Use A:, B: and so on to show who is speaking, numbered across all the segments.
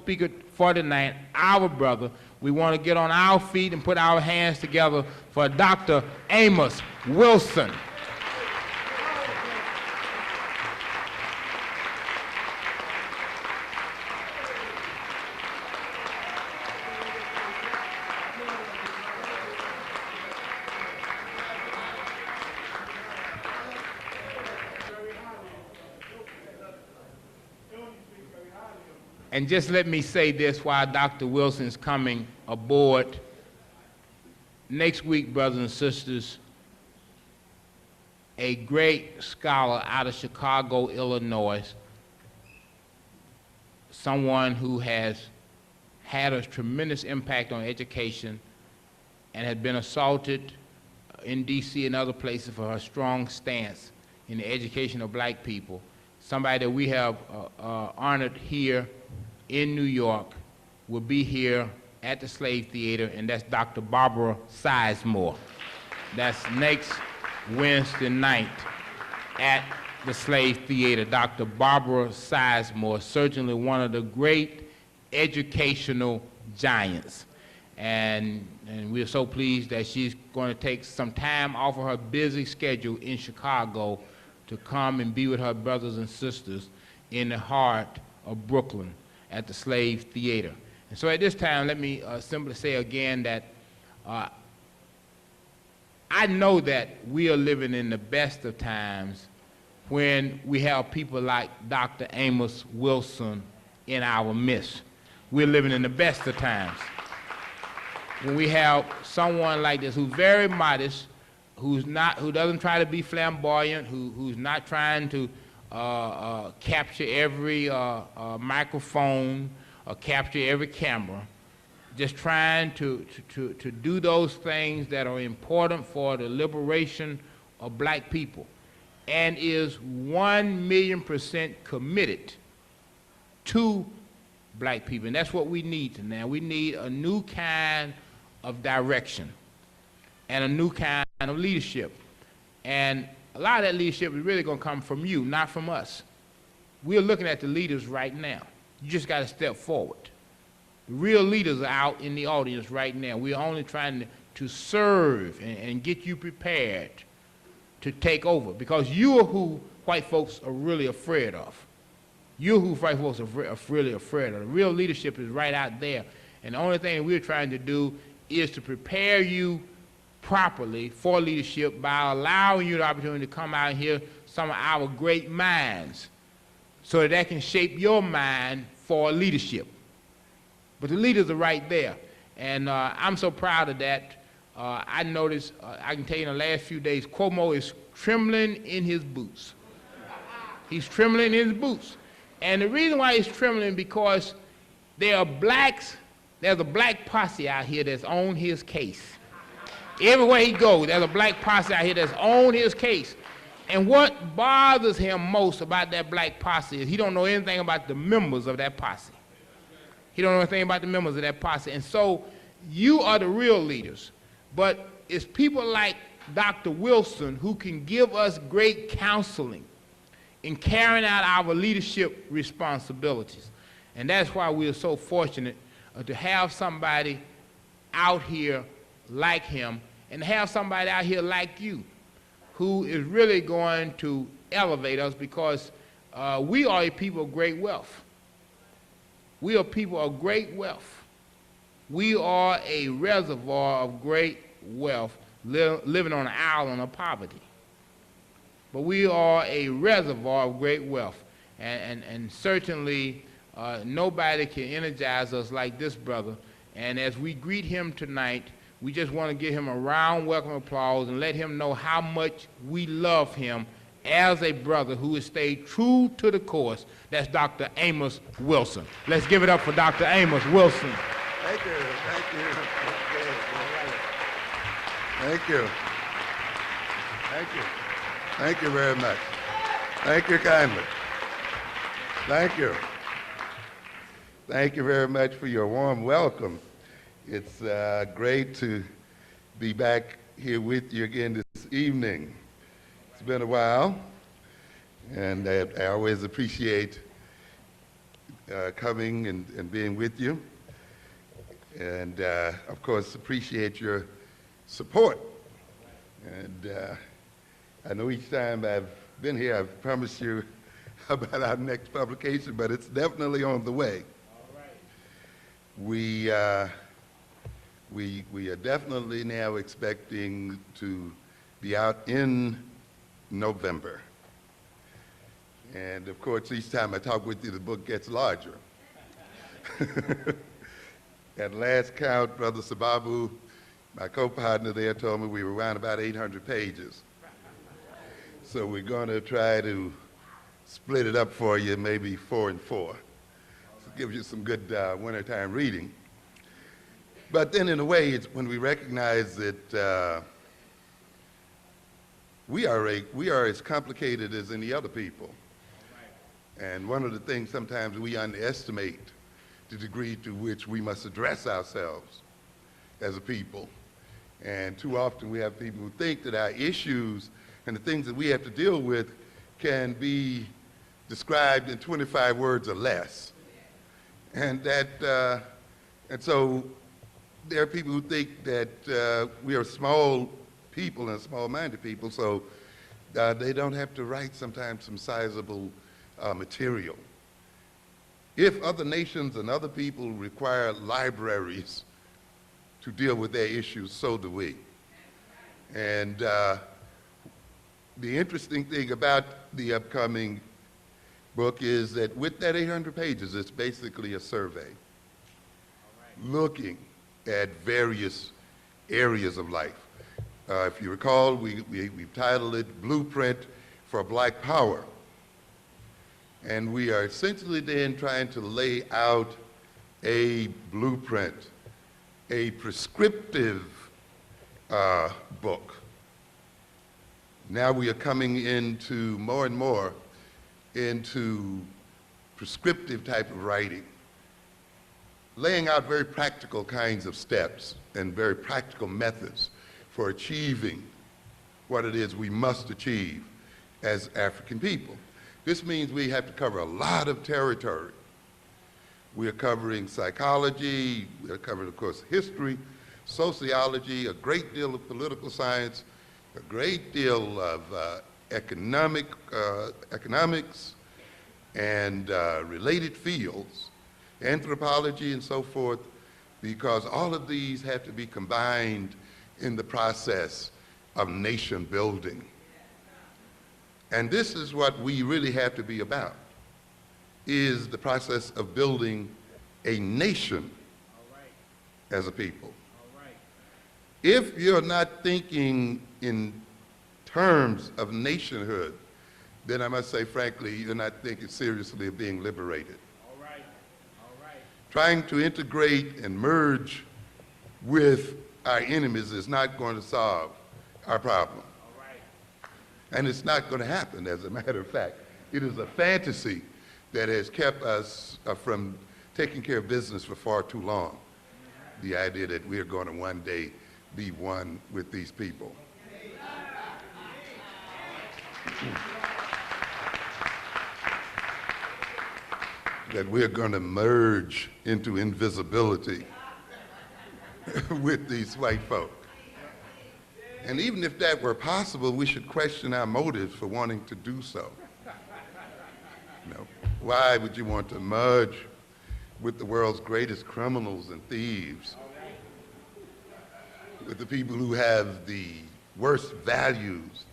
A: speaker for tonight, our brother. We want to get on our feet and put our hands together for Dr. Amous Wilson. And just let me say this while Dr. Wilson's coming aboard. Next week, brothers and sisters, a great scholar out of Chicago, Illinois, someone who has had a tremendous impact on education and has been assaulted in D.C. and other places for her strong stance in the education of black people, somebody that we have honored here in New York, will be here at the Slave Theater, and that's Dr. Barbara Sizemore. That's next Wednesday night at the Slave Theater. Dr. Barbara Sizemore, certainly one of the great educational giants. And we're so pleased that she's going to take some time off of her busy schedule in Chicago to come and be with her brothers and sisters in the heart of Brooklyn at the Slave Theater. And so at this time, let me simply say again that I know that we are living in the best of times when we have people like Dr. Amous Wilson in our midst. We're living in the best of times when we have someone like this who's very modest, who doesn't try to be flamboyant, who's not trying to capture every microphone or capture every camera, just trying to do those things that are important for the liberation of black people, and is 1,000,000% committed to black people. And that's what we need now. We need a new kind of direction and a new kind of leadership. And a lot of that leadership is really going to come from you, not from us. We're looking at the leaders right now. You just got to step forward. The real leaders are out in the audience right now. We're only trying to serve and get you prepared to take over, because you are who white folks are really afraid of. You're who white folks are really afraid of. The real leadership is right out there. And the only thing we're trying to do is to prepare you properly for leadership by allowing you the opportunity to come out here, some of our great minds, so that can shape your mind for leadership. But the leaders are right there, and I'm so proud of that. I noticed, I can tell you in the last few days, Cuomo is trembling in his boots. He's trembling in his boots. And the reason why he's trembling, because there are blacks, there's a black posse out here that's on his case. Everywhere he goes, there's a black posse out here that's on his case. And what bothers him most about that black posse is he don't know anything about the members of that posse. He don't know anything about the members of that posse. And so you are the real leaders. But it's people like Dr. Wilson who can give us great counseling in carrying out our leadership responsibilities. And that's why we are so fortunate to have somebody out here like him, and have somebody out here like you who is really going to elevate us, because we are a people of great wealth. We are people of great wealth. We are a reservoir of great wealth, living on an island of poverty. But we are a reservoir of great wealth. And certainly nobody can energize us like this brother. And as we greet him tonight, we just want to give him a round welcome applause and let him know how much we love him as a brother who has stayed true to the course. That's Dr. Amous Wilson. Let's give it up for Dr. Amous Wilson.
B: Thank you. Thank you. Thank you. Thank you. Thank you very much. Thank you kindly. Thank you. Thank you very much for your warm welcome. It's great to be back here with you again this evening. It's been a while, and I always appreciate coming and being with you. And of course, appreciate your support. And I know each time I've been here, I've promised you about our next publication, but it's definitely on the way.
A: All right.
B: We are definitely now expecting to be out in November. And of course, each time I talk with you, the book gets larger. At last count, Brother Sababu, my co-partner there, told me we were around about 800 pages. So we're going to try to split it up for you, maybe 4 and 4. So it gives you some good wintertime reading. But then in a way, it's when we recognize that we are as complicated as any other people. And one of the things sometimes we underestimate the degree to which we must address ourselves as a people. And too often we have people who think that our issues and the things that we have to deal with can be described in 25 words or less. And so there are people who think that we are small people and small-minded people, so they don't have to write sometimes some sizable material. If other nations and other people require libraries to deal with their issues, so do we. And the interesting thing about the upcoming book is that with that 800 pages, it's basically a survey looking at various areas of life. If you recall, we've titled it Blueprint for Black Power. And we are essentially then trying to lay out a blueprint, a prescriptive book. Now we are coming into more and more into prescriptive type of writing, laying out very practical kinds of steps and very practical methods for achieving what it is we must achieve as African people. This means we have to cover a lot of territory. We are covering psychology, we are covering, of course, history, sociology, a great deal of political science, a great deal of economics and related fields, anthropology and so forth, because all of these have to be combined in the process of nation building. And this is what we really have to be about, is the process of building a nation as a people. If you're not thinking in terms of nationhood, then I must say, frankly, you're not thinking seriously of being liberated. Trying to integrate and merge with our enemies is not going to solve our problem. And it's not going to happen, as a matter of fact. It is a fantasy that has kept us from taking care of business for far too long. The idea that we are going to one day be one with these people. That we're going to merge into invisibility with these white folk. And even if that were possible, we should question our motives for wanting to do so. You know, why would you want to merge with the world's greatest criminals and thieves, with the people who have the worst values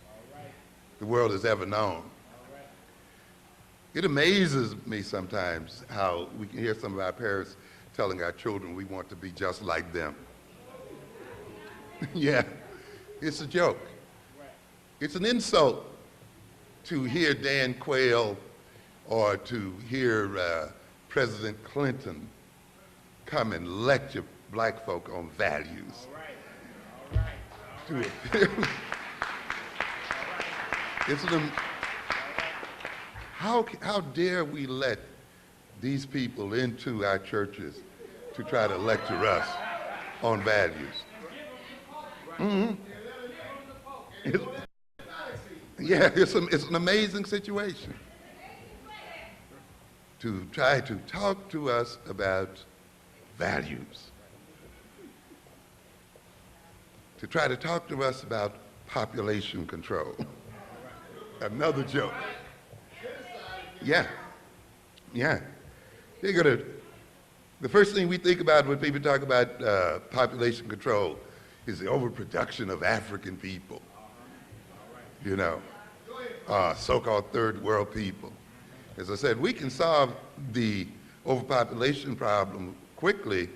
B: the world has ever known? It amazes me sometimes how we can hear some of our parents telling our children we want to be just like them. Yeah. It's a joke. It's an insult to hear Dan Quayle or to hear President Clinton come and lecture black folk on values. How dare we let these people into our churches to try to lecture us on values? Mm-hmm. Yeah, it's an amazing situation. to try to talk to us about values, to try to talk to us about population control. Another joke. Yeah, yeah. The first thing we think about when people talk about population control is the overproduction of African people, you know, so-called third world people. As I said, we can solve the overpopulation problem quickly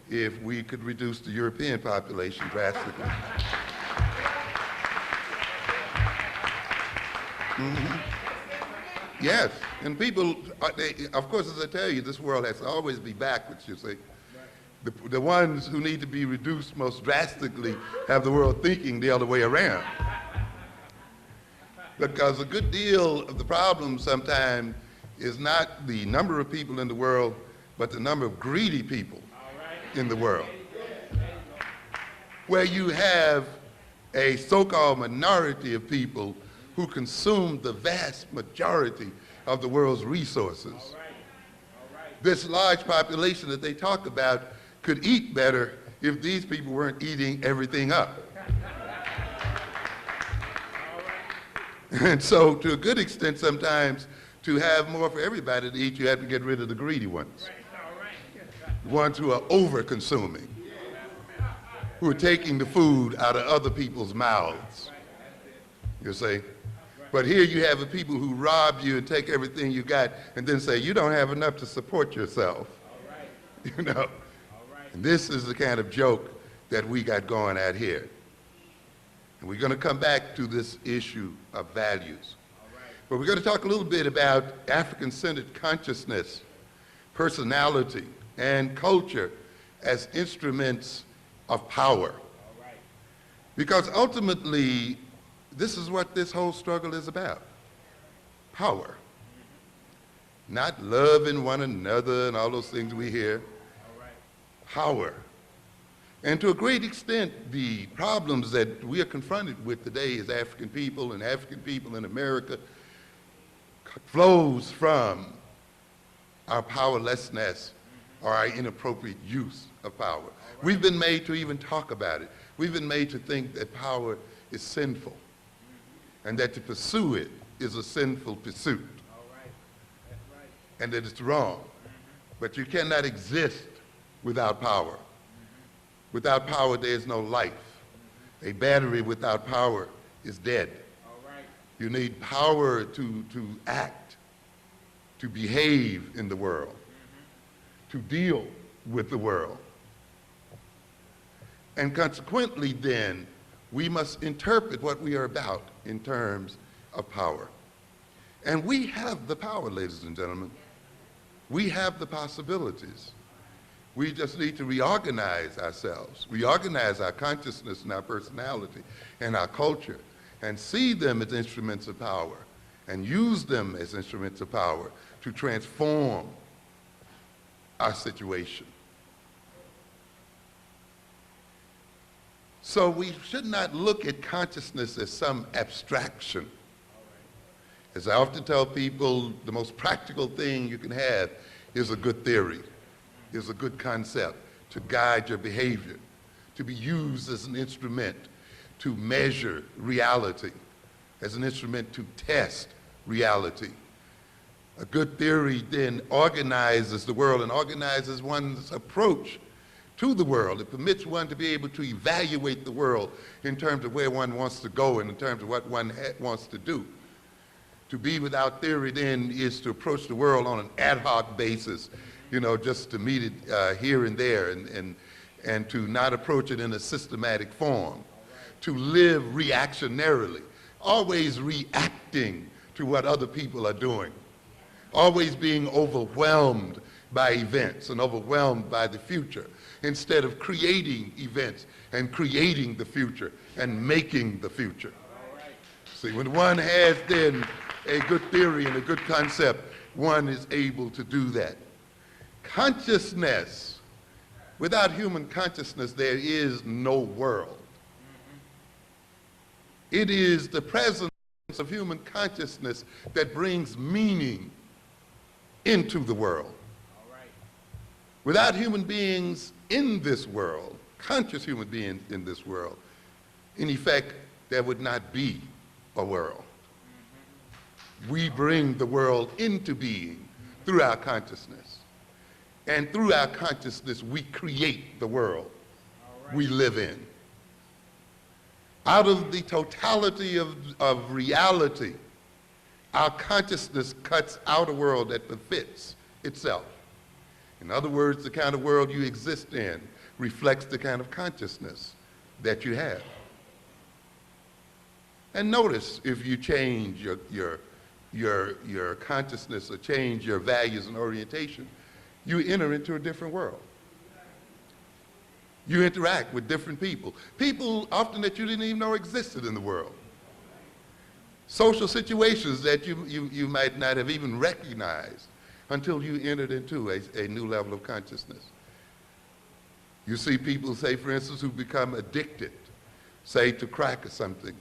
B: if we could reduce the European population drastically. Yes, and people, of course, as I tell you, this world has to always be backwards, you see. The ones who need to be reduced most drastically have the world thinking the other way around. Because a good deal of the problem sometimes is not the number of people in the world, but the number of greedy people in the world. Where you have a so-called minority of people who consume the vast majority of the world's resources. This large population that they talk about could eat better if these people weren't eating everything up. And so, to a good extent, sometimes, to have more for everybody to eat, you have to get rid of the greedy ones. The ones who are over-consuming, who are taking the food out of other people's mouths, you see? But here you have the people who rob you and take everything you got and then say, you don't have enough to support yourself. You know? And this is the kind of joke that we got going at here. And we're going to come back to this issue of values. But we're going to talk a little bit about African-centered consciousness, personality, and culture as instruments of power. Because ultimately, this is what this whole struggle is about. Power. Not loving one another and all those things we hear. Power. And to a great extent, the problems that we are confronted with today as African people and African people in America flows from our powerlessness or our inappropriate use of power. We've been made to even talk about it. We've been made to think that power is sinful and that to pursue it is a sinful pursuit. And that it's wrong. But you cannot exist without power. Without power, there is no life. A battery without power is dead. You need power to act, to behave in the world, to deal with the world. And consequently, then, we must interpret what we are about in terms of power. And we have the power, ladies and gentlemen. We have the possibilities. We just need to reorganize ourselves, reorganize our consciousness and our personality and our culture, and see them as instruments of power, and use them as instruments of power to transform our situation. So we should not look at consciousness as some abstraction. As I often tell people, the most practical thing you can have is a good theory, is a good concept to guide your behavior, to be used as an instrument to measure reality, as an instrument to test reality. A good theory then organizes the world and organizes one's approach to the world. It permits one to be able to evaluate the world in terms of where one wants to go and in terms of what one wants to do. To be without theory then is to approach the world on an ad hoc basis, you know, just to meet it here and there, and to not approach it in a systematic form. To live reactionarily, always reacting to what other people are doing, always being overwhelmed by events and overwhelmed by the future, instead of creating events and creating the future and making the future. See, when one has then a good theory and a good concept, one is able to do that. Consciousness, without human consciousness, there is no world. It is the presence of human consciousness that brings meaning into the world. Without human beings in this world, conscious human beings in this world, in effect, there would not be a world. We bring the world into being through our consciousness. And through our consciousness, we create the world we live in. Out of the totality of reality, our consciousness cuts out a world that befits itself. In other words, the kind of world you exist in reflects the kind of consciousness that you have. And notice if you change your consciousness or change your values and orientation, you enter into a different world. You interact with different people. People often that you didn't even know existed in the world. Social situations that you might not have even recognized until you entered into a new level of consciousness. You see people, say for instance, who become addicted, say to crack or something,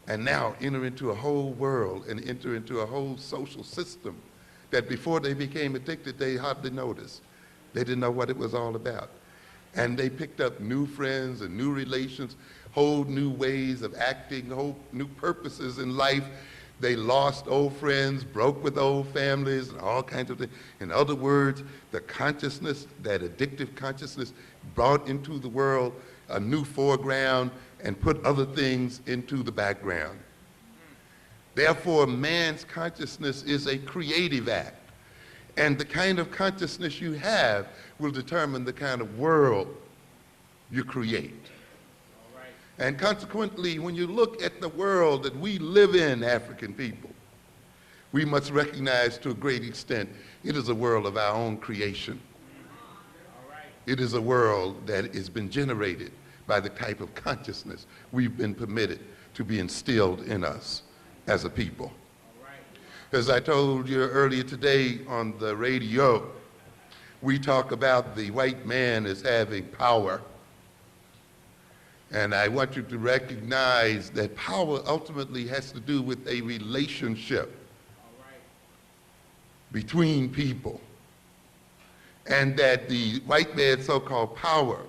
B: and now enter into a whole world and enter into a whole social system that before they became addicted, they hardly noticed. They didn't know what it was all about. And they picked up new friends and new relations, whole new ways of acting, whole new purposes in life. They lost old friends, broke with old families, and all kinds of things. In other words, the consciousness, that addictive consciousness, brought into the world a new foreground and put other things into the background. Therefore, man's consciousness is a creative act. And the kind of consciousness you have will determine the kind of world you create. And consequently, when you look at the world that we live in, African people, we must recognize to a great extent it is a world of our own creation. It is a world that has been generated by the type of consciousness we've been permitted to be instilled in us as a people. As I told you earlier today on the radio, we talk about the white man as having power. And I want you to recognize that power ultimately has to do with a relationship between people. And that the white man's so-called power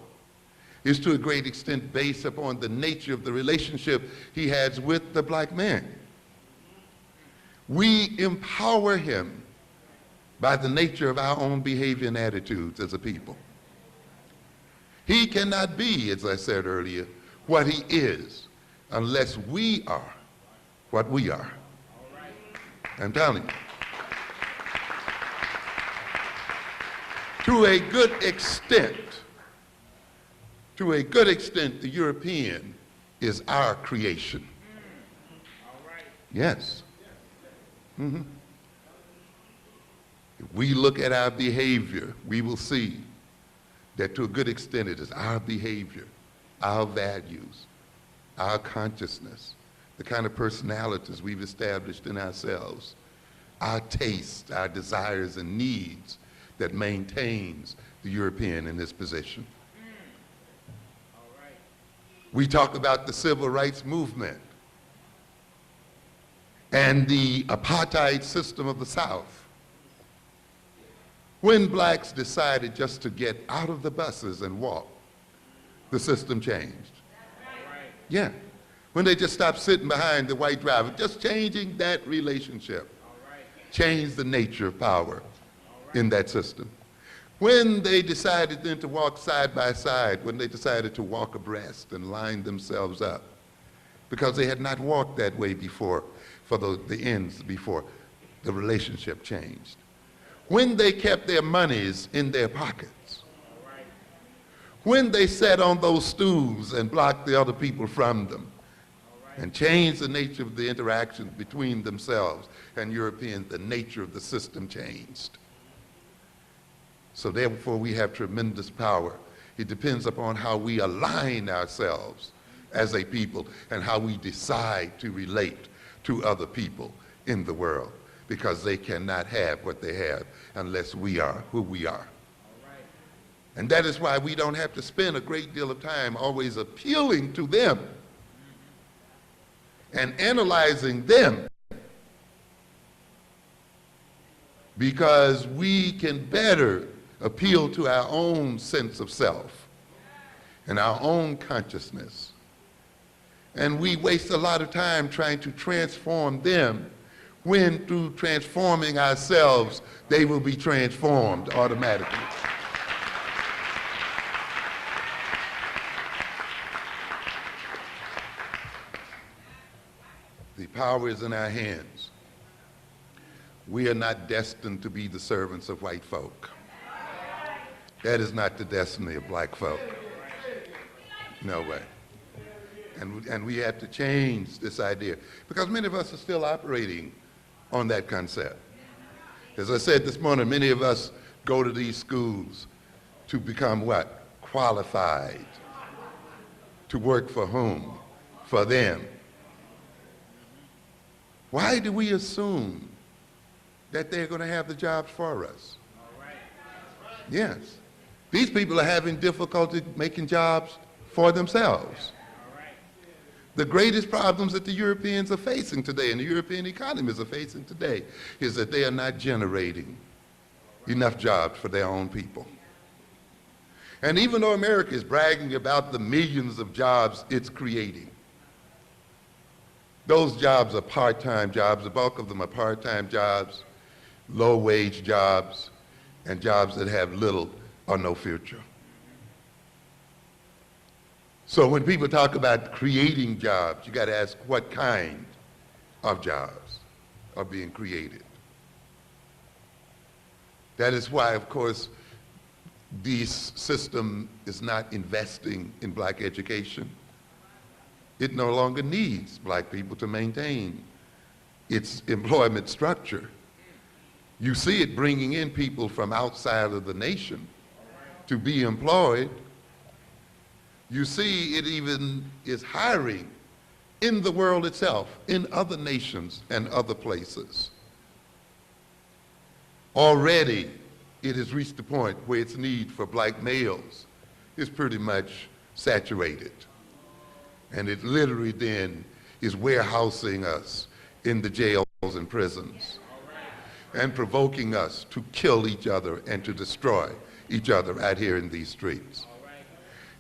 B: is to a great extent based upon the nature of the relationship he has with the black man. We empower him by the nature of our own behavior and attitudes as a people. He cannot be, as I said earlier, what he is unless we are what we are. I'm telling you. To a good extent, the European is our creation. Yes. Mm-hmm. If we look at our behavior, we will see that to a good extent it is our behavior, our values, our consciousness, the kind of personalities we've established in ourselves, our tastes, our desires and needs that maintains the European in this position. We talk about the civil rights movement and the apartheid system of the South. When blacks decided just to get out of the buses and walk, the system changed. Yeah. When they just stopped sitting behind the white driver, just changing that relationship, changed the nature of power in that system. When they decided then to walk side by side, when they decided to walk abreast and line themselves up, because they had not walked that way before, for the ends before, the relationship changed. When they kept their monies in their pockets, when they sat on those stools and blocked the other people from them, and changed the nature of the interactions between themselves and Europeans, the nature of the system changed. So therefore we have tremendous power. It depends upon how we align ourselves as a people and how we decide to relate to other people in the world, because they cannot have what they have unless we are who we are. And that is why we don't have to spend a great deal of time always appealing to them and analyzing them, because we can better appeal to our own sense of self and our own consciousness. And we waste a lot of time trying to transform them when through transforming ourselves, they will be transformed automatically. The power is in our hands. We are not destined to be the servants of white folk. That is not the destiny of black folk. No way. And we have to change this idea, because many of us are still operating on that concept. As I said this morning, many of us go to these schools to become what? Qualified. To work for whom? For them. Why do we assume that they're going to have the jobs for us? Yes. These people are having difficulty making jobs for themselves. The greatest problems that the Europeans are facing today, and the European economies are facing today, is that they are not generating enough jobs for their own people. And even though America is bragging about the millions of jobs it's creating, those jobs are part-time jobs. The bulk of them are part-time jobs, low-wage jobs, and jobs that have little or no future. So when people talk about creating jobs, you got to ask what kind of jobs are being created. That is why, of course, this system is not investing in black education. It no longer needs black people to maintain its employment structure. You see it bringing in people from outside of the nation to be employed. You see it even is hiring in the world itself, in other nations and other places. Already, it has reached the point where its need for black males is pretty much saturated. And it literally then is warehousing us in the jails and prisons and provoking us to kill each other and to destroy each other out here in these streets.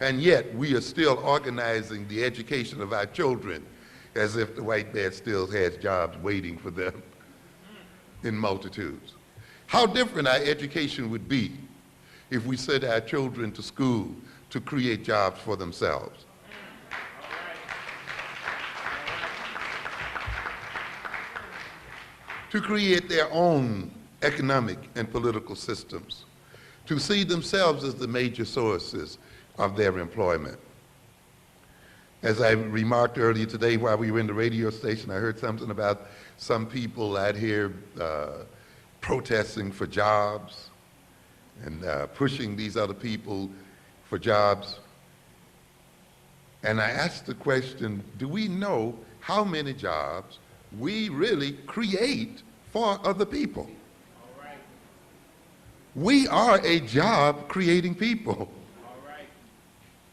B: And yet we are still organizing the education of our children as if the white man still has jobs waiting for them in multitudes. How different our education would be if we sent our children to school to create jobs for themselves. To create their own economic and political systems, to see themselves as the major sources of their employment. As I remarked earlier today while we were in the radio station, I heard something about some people out here protesting for jobs and pushing these other people for jobs. And I asked the question, do we know how many jobs we really create for other people? We are a job creating people.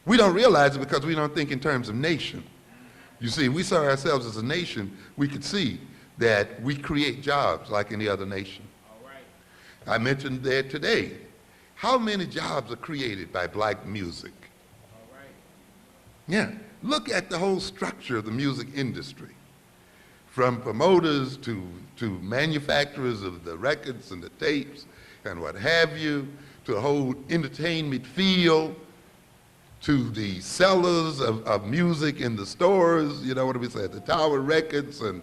B: We don't realize it because we don't think in terms of nation. You see, we saw ourselves as a nation, we could see that we create jobs like any other nation. I mentioned there today, how many jobs are created by black music? Yeah, look at the whole structure of the music industry. From promoters to manufacturers of the records and the tapes and what have you, to the whole entertainment field, to the sellers of music in the stores, you know, what do we say, the Tower Records and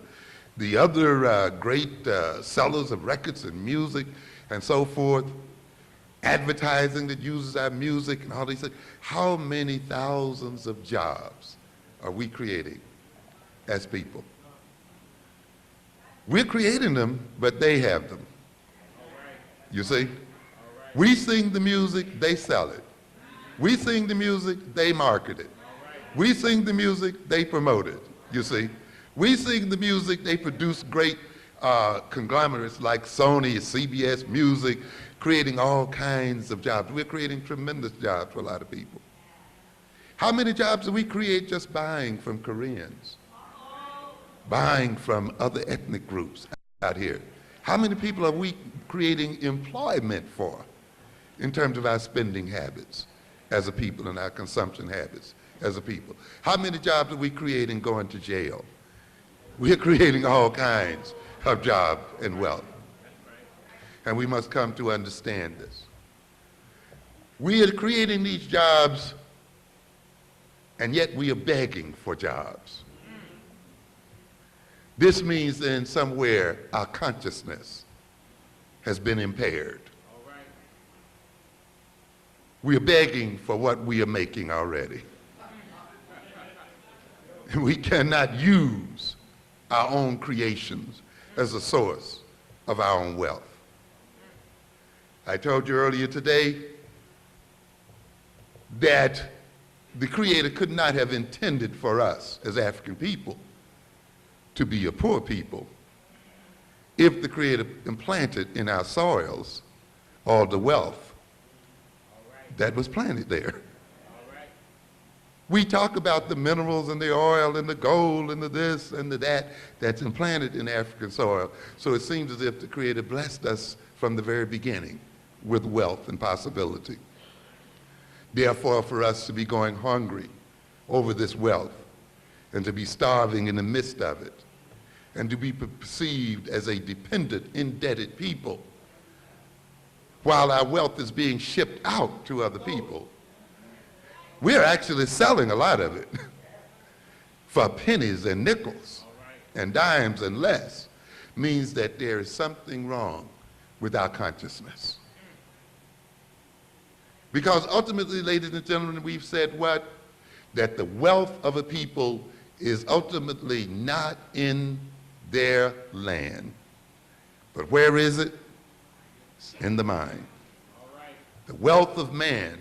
B: the other great sellers of records and music and so forth, advertising that uses our music and all these things. How many thousands of jobs are we creating as people? We're creating them, but they have them. You see? We sing the music, they sell it. We sing the music, they market it. We sing the music, they promote it, you see. We sing the music, they produce great conglomerates like Sony, CBS Music, creating all kinds of jobs. We're creating tremendous jobs for a lot of people. How many jobs do we create just buying from Koreans? Buying from other ethnic groups out here, How many people are we creating employment for in terms of our spending habits as a people and our consumption habits as a people? How many jobs are we creating going to jail? We're creating all kinds of jobs and wealth. And we must come to understand this. We are creating these jobs, and yet we are begging for jobs. This means that in somewhere our consciousness has been impaired. We are begging for what we are making already. We cannot use our own creations as a source of our own wealth. I told you earlier today that the Creator could not have intended for us as African people to be a poor people if the Creator implanted in our soils all the wealth that was planted there. We talk about the minerals and the oil and the gold and the this and the that that's implanted in African soil. So it seems as if the Creator blessed us from the very beginning with wealth and possibility. Therefore, for us to be going hungry over this wealth and to be starving in the midst of it and to be perceived as a dependent, indebted people while our wealth is being shipped out to other people, we're actually selling a lot of it for pennies and nickels and dimes and less, means that there is something wrong with our consciousness. Because ultimately, ladies and gentlemen, we've said what? That the wealth of a people is ultimately not in their land. But where is it? It's in the mind. The wealth of man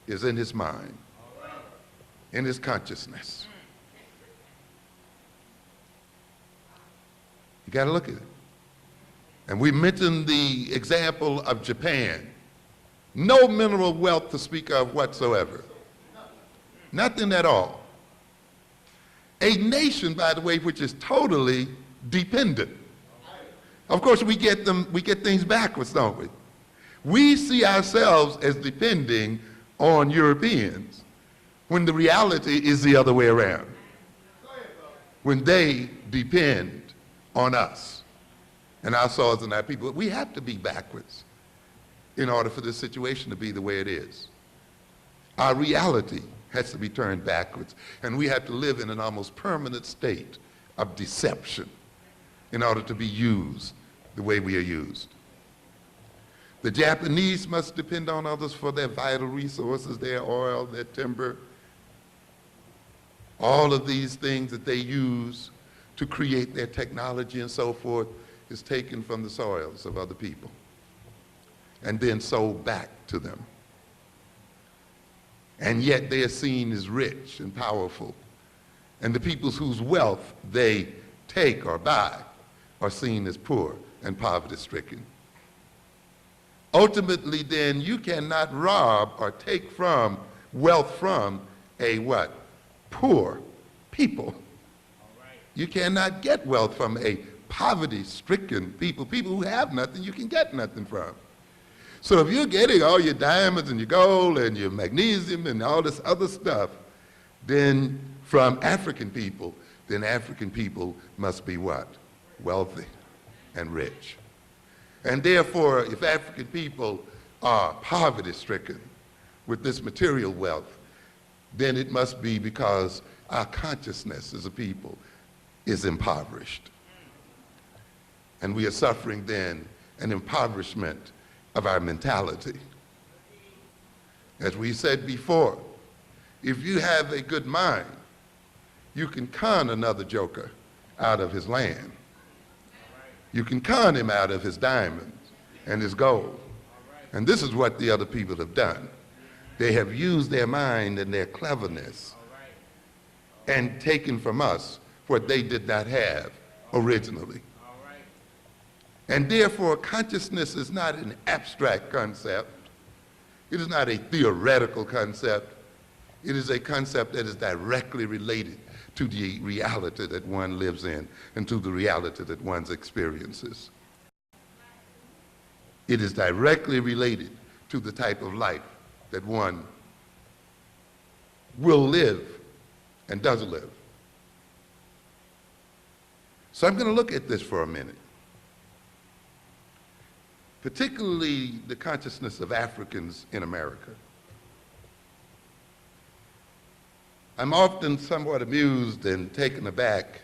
B: is in his mind, in his consciousness. You got to look at it. And we mentioned the example of Japan. No mineral wealth to speak of whatsoever. Nothing at all. A nation, by the way, which is totally dependent. Of course, we get things backwards, don't we? We see ourselves as depending on Europeans when the reality is the other way around. When they depend on us and our soils and our people, we have to be backwards in order for this situation to be the way it is. Our reality has to be turned backwards, and we have to live in an almost permanent state of deception in order to be used the way we are used. The Japanese must depend on others for their vital resources, their oil, their timber, all of these things that they use to create their technology and so forth is taken from the soils of other people and then sold back to them. And yet they are seen as rich and powerful. And the peoples whose wealth they take or buy are seen as poor and poverty-stricken. Ultimately, then, you cannot rob or take from wealth from a what? Poor people. You cannot get wealth from a poverty-stricken people, people who have nothing you can get nothing from. So if you're getting all your diamonds and your gold and your magnesium and all this other stuff, then from African people, then African people must be what? Wealthy and rich. And therefore, if African people are poverty-stricken with this material wealth, then it must be because our consciousness as a people is impoverished. And we are suffering then an impoverishment of our mentality. As we said before, if you have a good mind, you can con another joker out of his land. You can con him out of his diamonds and his gold. And this is what the other people have done. They have used their mind and their cleverness and taken from us what they did not have originally. And therefore, consciousness is not an abstract concept. It is not a theoretical concept. It is a concept that is directly related to the reality that one lives in and to the reality that one experiences. It is directly related to the type of life that one will live and does live. So I'm going to look at this for a minute, particularly the consciousness of Africans in America. I'm often somewhat amused and taken aback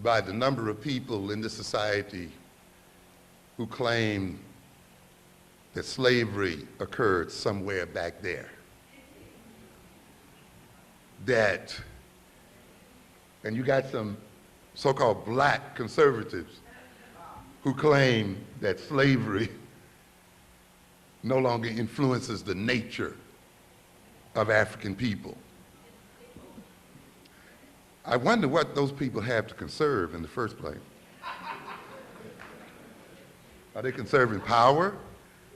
B: by the number of people in this society who claim that slavery occurred somewhere back there. And you got some so-called black conservatives who claim that slavery no longer influences the nature of African people. I wonder what those people have to conserve in the first place. Are they conserving power?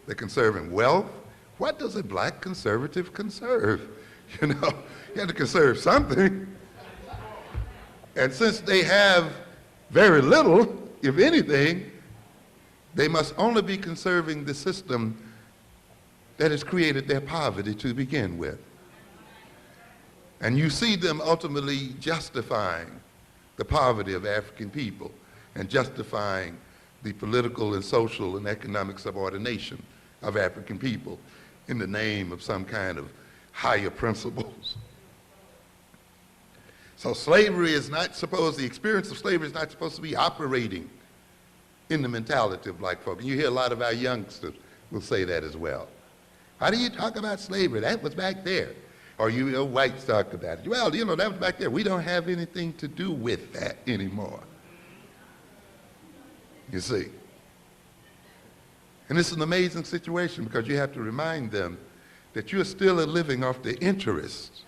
B: They're conserving wealth? What does a black conservative conserve? You know, you have to conserve something. And since they have very little, if anything, they must only be conserving the system that has created their poverty to begin with. And you see them ultimately justifying the poverty of African people and justifying the political and social and economic subordination of African people in the name of some kind of higher principles. So slavery is not supposed, the experience of slavery is not supposed to be operating in the mentality of black folk. And you hear a lot of our youngsters will say that as well. How do you talk about slavery? That was back there. Or you whites talk about it. Well, you know, that was back there. We don't have anything to do with that anymore. You see. And it's an amazing situation because you have to remind them that you're still living off the interest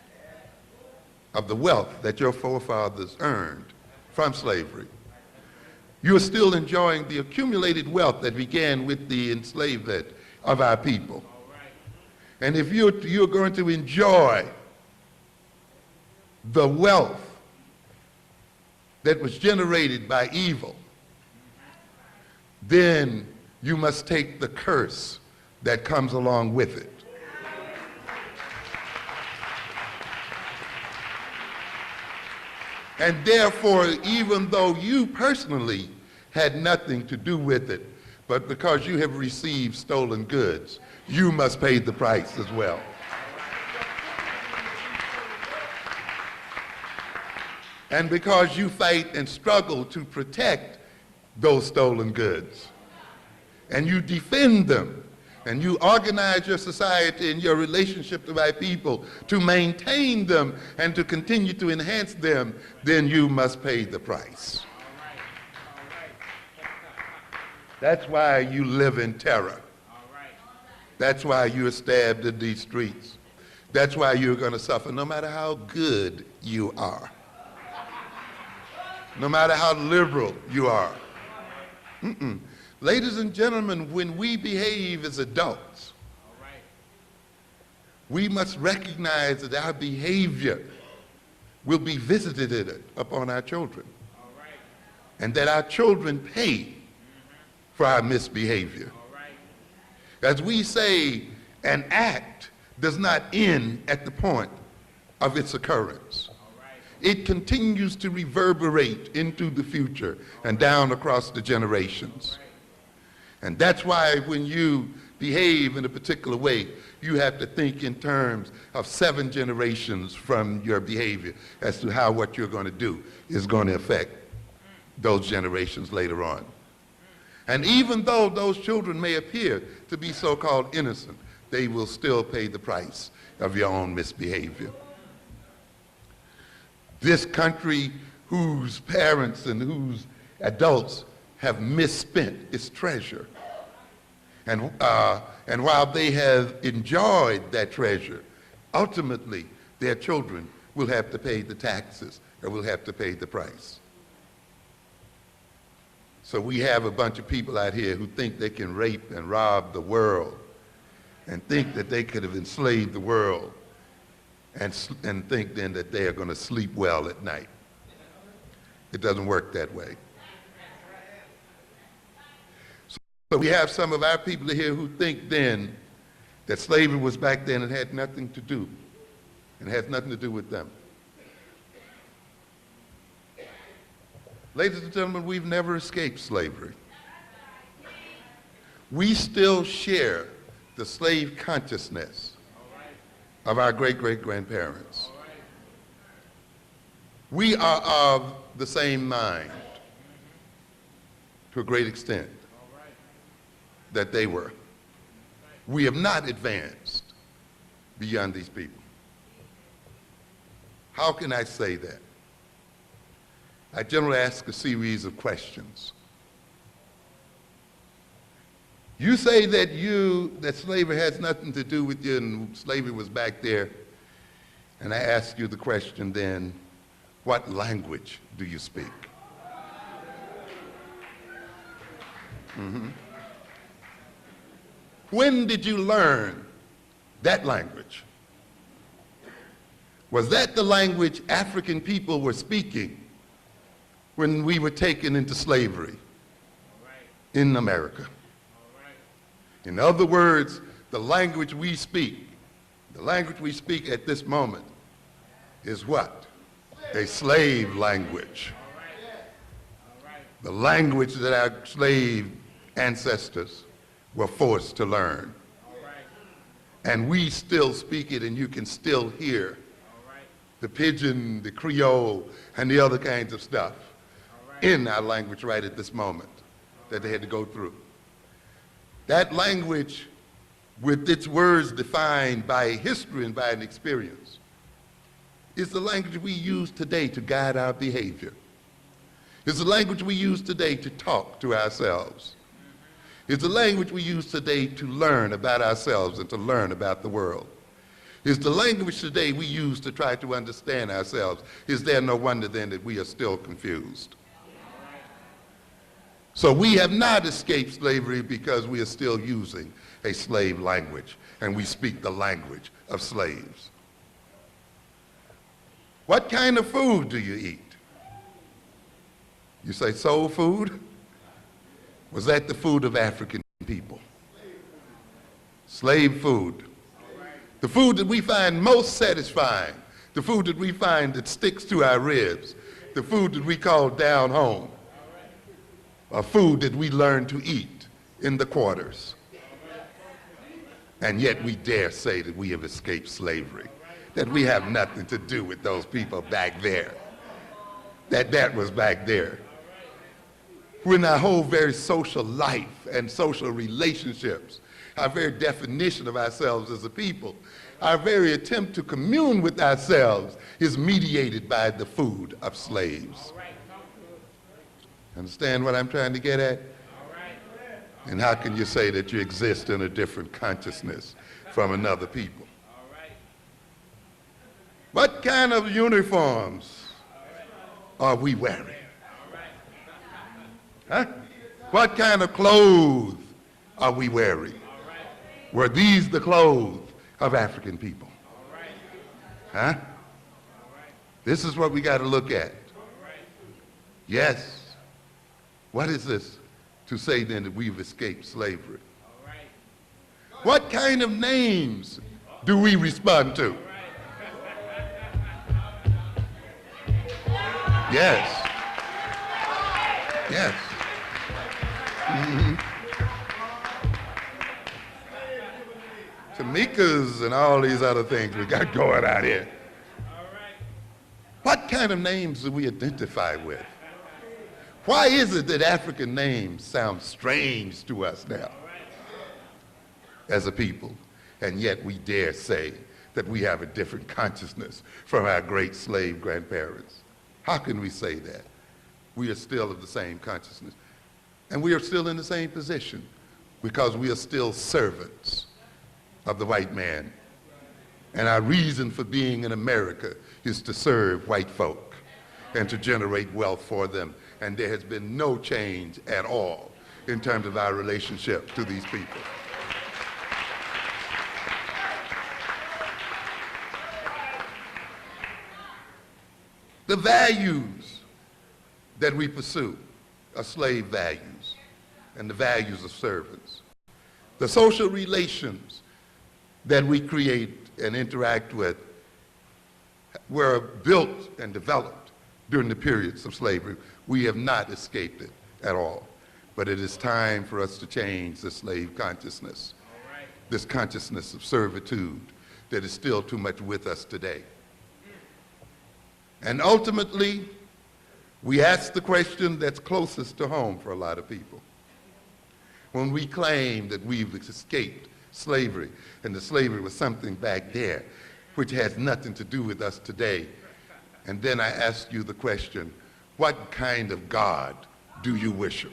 B: of the wealth that your forefathers earned from slavery. You're still enjoying the accumulated wealth that began with the enslavement of our people. And if you're going to enjoy the wealth that was generated by evil, then you must take the curse that comes along with it. And therefore, even though you personally had nothing to do with it, but because you have received stolen goods, you must pay the price as well. And because you fight and struggle to protect those stolen goods, and you defend them, and you organize your society and your relationship to my people to maintain them and to continue to enhance them, then you must pay the price. That's why you live in terror. That's why you're stabbed in these streets. That's why you're going to suffer no matter how good you are. No matter how liberal you are. Ladies and gentlemen, when we behave as adults, we must recognize that our behavior will be visited upon our children. And that our children pay for our misbehavior. As we say, an act does not end at the point of its occurrence. It continues to reverberate into the future and down across the generations. And that's why when you behave in a particular way, you have to think in terms of 7 generations from your behavior as to how what you're going to do is going to affect those generations later on. And even though those children may appear to be so-called innocent, they will still pay the price of your own misbehavior. This country whose parents and whose adults have misspent its treasure, and while they have enjoyed that treasure, ultimately their children will have to pay the taxes or will have to pay the price. So we have a bunch of people out here who think they can rape and rob the world and think that they could have enslaved the world and think then that they are going to sleep well at night. It doesn't work that way. But we have some of our people here who think then that slavery was back then and had nothing to do, and has nothing to do with them. Ladies and gentlemen, we've never escaped slavery. We still share the slave consciousness of our great-great-grandparents. We are of the same mind to a great extent that they were. We have not advanced beyond these people. How can I say that? I generally ask a series of questions. You say that slavery has nothing to do with you and slavery was back there, and I ask you the question then, what language do you speak? When did you learn that language? Was that the language African people were speaking when we were taken into slavery in America? In other words, the language we speak at this moment is what? A slave language. The language that our slave ancestors were forced to learn. And we still speak it, and you can still hear the pidgin, the Creole, and the other kinds of stuff in our language right at this moment that they had to go through. That language, with its words defined by history and by an experience, is the language we use today to guide our behavior. It's the language we use today to talk to ourselves. It's the language we use today to learn about ourselves and to learn about the world. It's the language today we use to try to understand ourselves. Is there no wonder then that we are still confused? So we have not escaped slavery because we are still using a slave language, and we speak the language of slaves. What kind of food do you eat? You say soul food? Was that the food of African people? Slave food. The food that we find most satisfying, the food that we find that sticks to our ribs, the food that we call down home, a food that we learn to eat in the quarters. And yet we dare say that we have escaped slavery, that we have nothing to do with those people back there, that was back there. When our whole very social life and social relationships, our very definition of ourselves as a people, our very attempt to commune with ourselves is mediated by the food of slaves. Understand what I'm trying to get at? And how can you say that you exist in a different consciousness from another people? What kind of uniforms are we wearing? Huh? What kind of clothes are we wearing? Were these the clothes of African people? Huh? This is what we got to look at. Yes. What is this to say then that we've escaped slavery? What kind of names do we respond to? Yes. Yes. Tamikas and all these other things we got going out here. What kind of names do we identify with? Why is it that African names sound strange to us now as a people, and yet we dare say that we have a different consciousness from our great slave grandparents? How can we say that? We are still of the same consciousness, and we are still in the same position because we are still servants of the white man. And our reason for being in America is to serve white folk and to generate wealth for them. And there has been no change at all in terms of our relationship to these people. The values that we pursue are slave values. and the values of servants. The social relations that we create and interact with were built and developed during the periods of slavery. We have not escaped it at all. But it is time for us to change the slave consciousness, this consciousness of servitude that is still too much with us today. And ultimately, we ask the question that's closest to home for a lot of people. When we claim that we've escaped slavery, and the slavery was something back there which has nothing to do with us today. And then I ask you the question, what kind of God do you worship?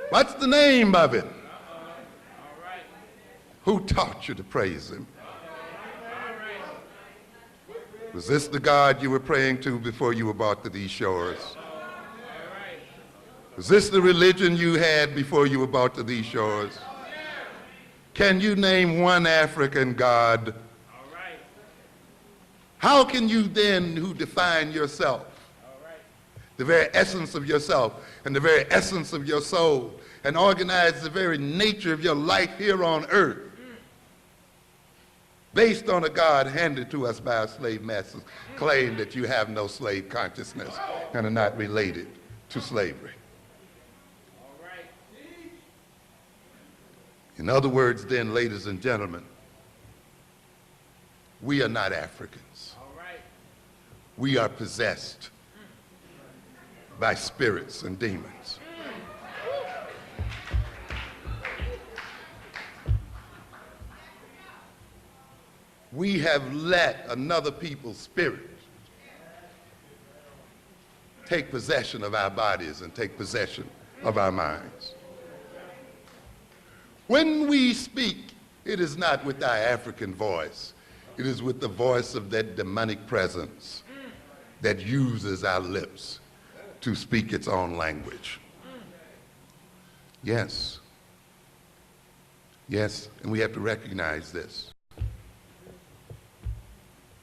B: What's the name of it? Who taught you to praise him? Was this the God you were praying to before you were brought to these shores? Was this the religion you had before you were brought to these shores? Can you name one African God? How can you then, who define yourself, the very essence of yourself and the very essence of your soul, and organize the very nature of your life here on earth, based on a God handed to us by our slave masters, claim that you have no slave consciousness and are not related to slavery? In other words, then, ladies and gentlemen, we are not Africans. We are possessed by spirits and demons. We have let another people's spirit take possession of our bodies and take possession of our minds. When we speak, it is not with our African voice. It is with the voice of that demonic presence that uses our lips to speak its own language. Yes. Yes, and we have to recognize this.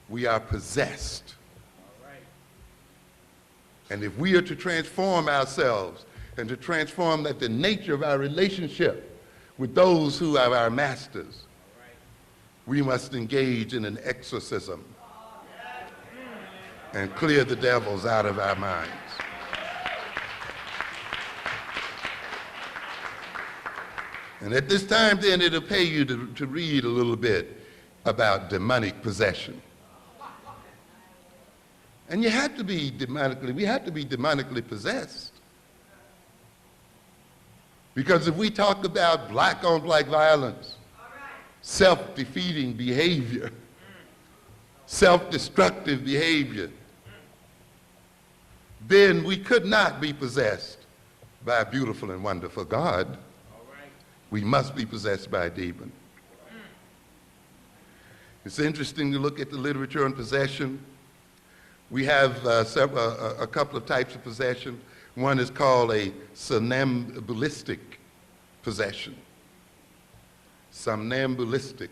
B: We are possessed. And if we are to transform ourselves and to transform the nature of our relationship with those who are our masters, we must engage in an exorcism and clear the devils out of our minds. And at this time, then, it'll pay you to read a little bit about demonic possession. And we have to be demonically possessed. Because if we talk about black-on-black violence, self-defeating behavior, self-destructive behavior, then we could not be possessed by a beautiful and wonderful God. We must be possessed by a demon. It's interesting to look at the literature on possession. We have a couple of types of possession. One is called a somnambulistic possession. Somnambulistic.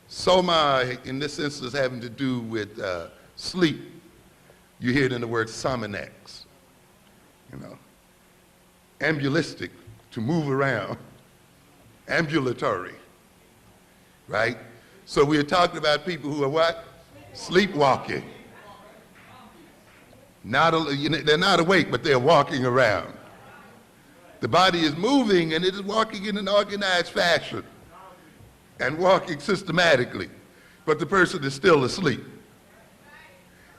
B: Soma, in this instance, having to do with sleep. You hear it in the word sominex. You know, ambulistic, to move around. Ambulatory, right? So we're talking about people who are what? Sleepwalking. They're not awake, but they're walking around. The body is moving, and it is walking in an organized fashion and walking systematically, but the person is still asleep.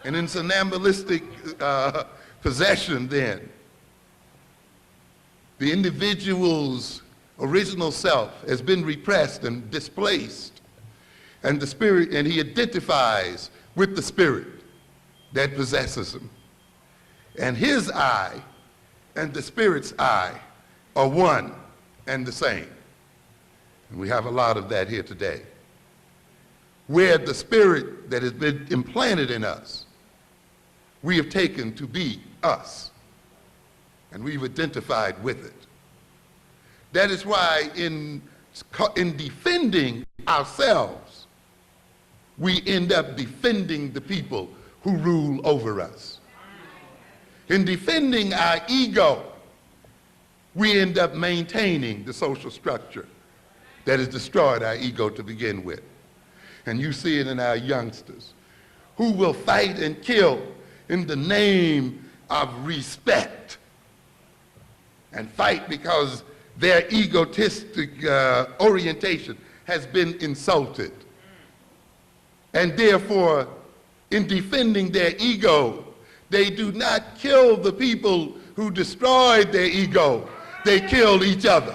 B: And in somnambulistic possession, then, the individual's original self has been repressed and displaced, and the spirit, and he identifies with the spirit that possesses him. And his I and the spirit's I are one and the same. And we have a lot of that here today, where the spirit that has been implanted in us, we have taken to be us, and we've identified with it. That is why in defending ourselves, we end up defending the people who rule over us. In defending our ego, we end up maintaining the social structure that has destroyed our ego to begin with. And you see it in our youngsters, who will fight and kill in the name of respect, and fight because their egotistic orientation has been insulted. And therefore, in defending their ego, they do not kill the people who destroyed their ego. They kill each other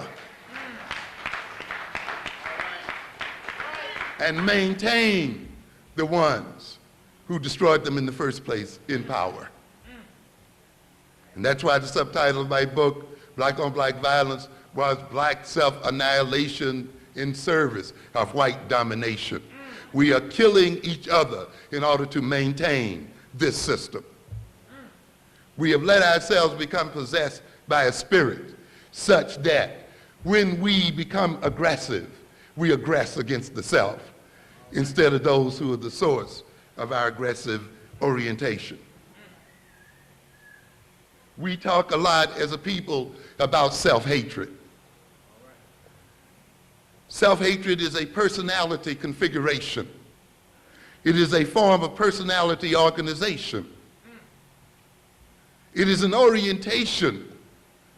B: and maintain the ones who destroyed them in the first place in power. And that's why the subtitle of my book, Black on Black Violence, was Black Self-Annihilation in Service of White Domination. We are killing each other in order to maintain this system. We have let ourselves become possessed by a spirit such that when we become aggressive, we aggress against the self instead of those who are the source of our aggressive orientation. We talk a lot as a people about self-hatred. Self-hatred is a personality configuration. It is a form of personality organization. It is an orientation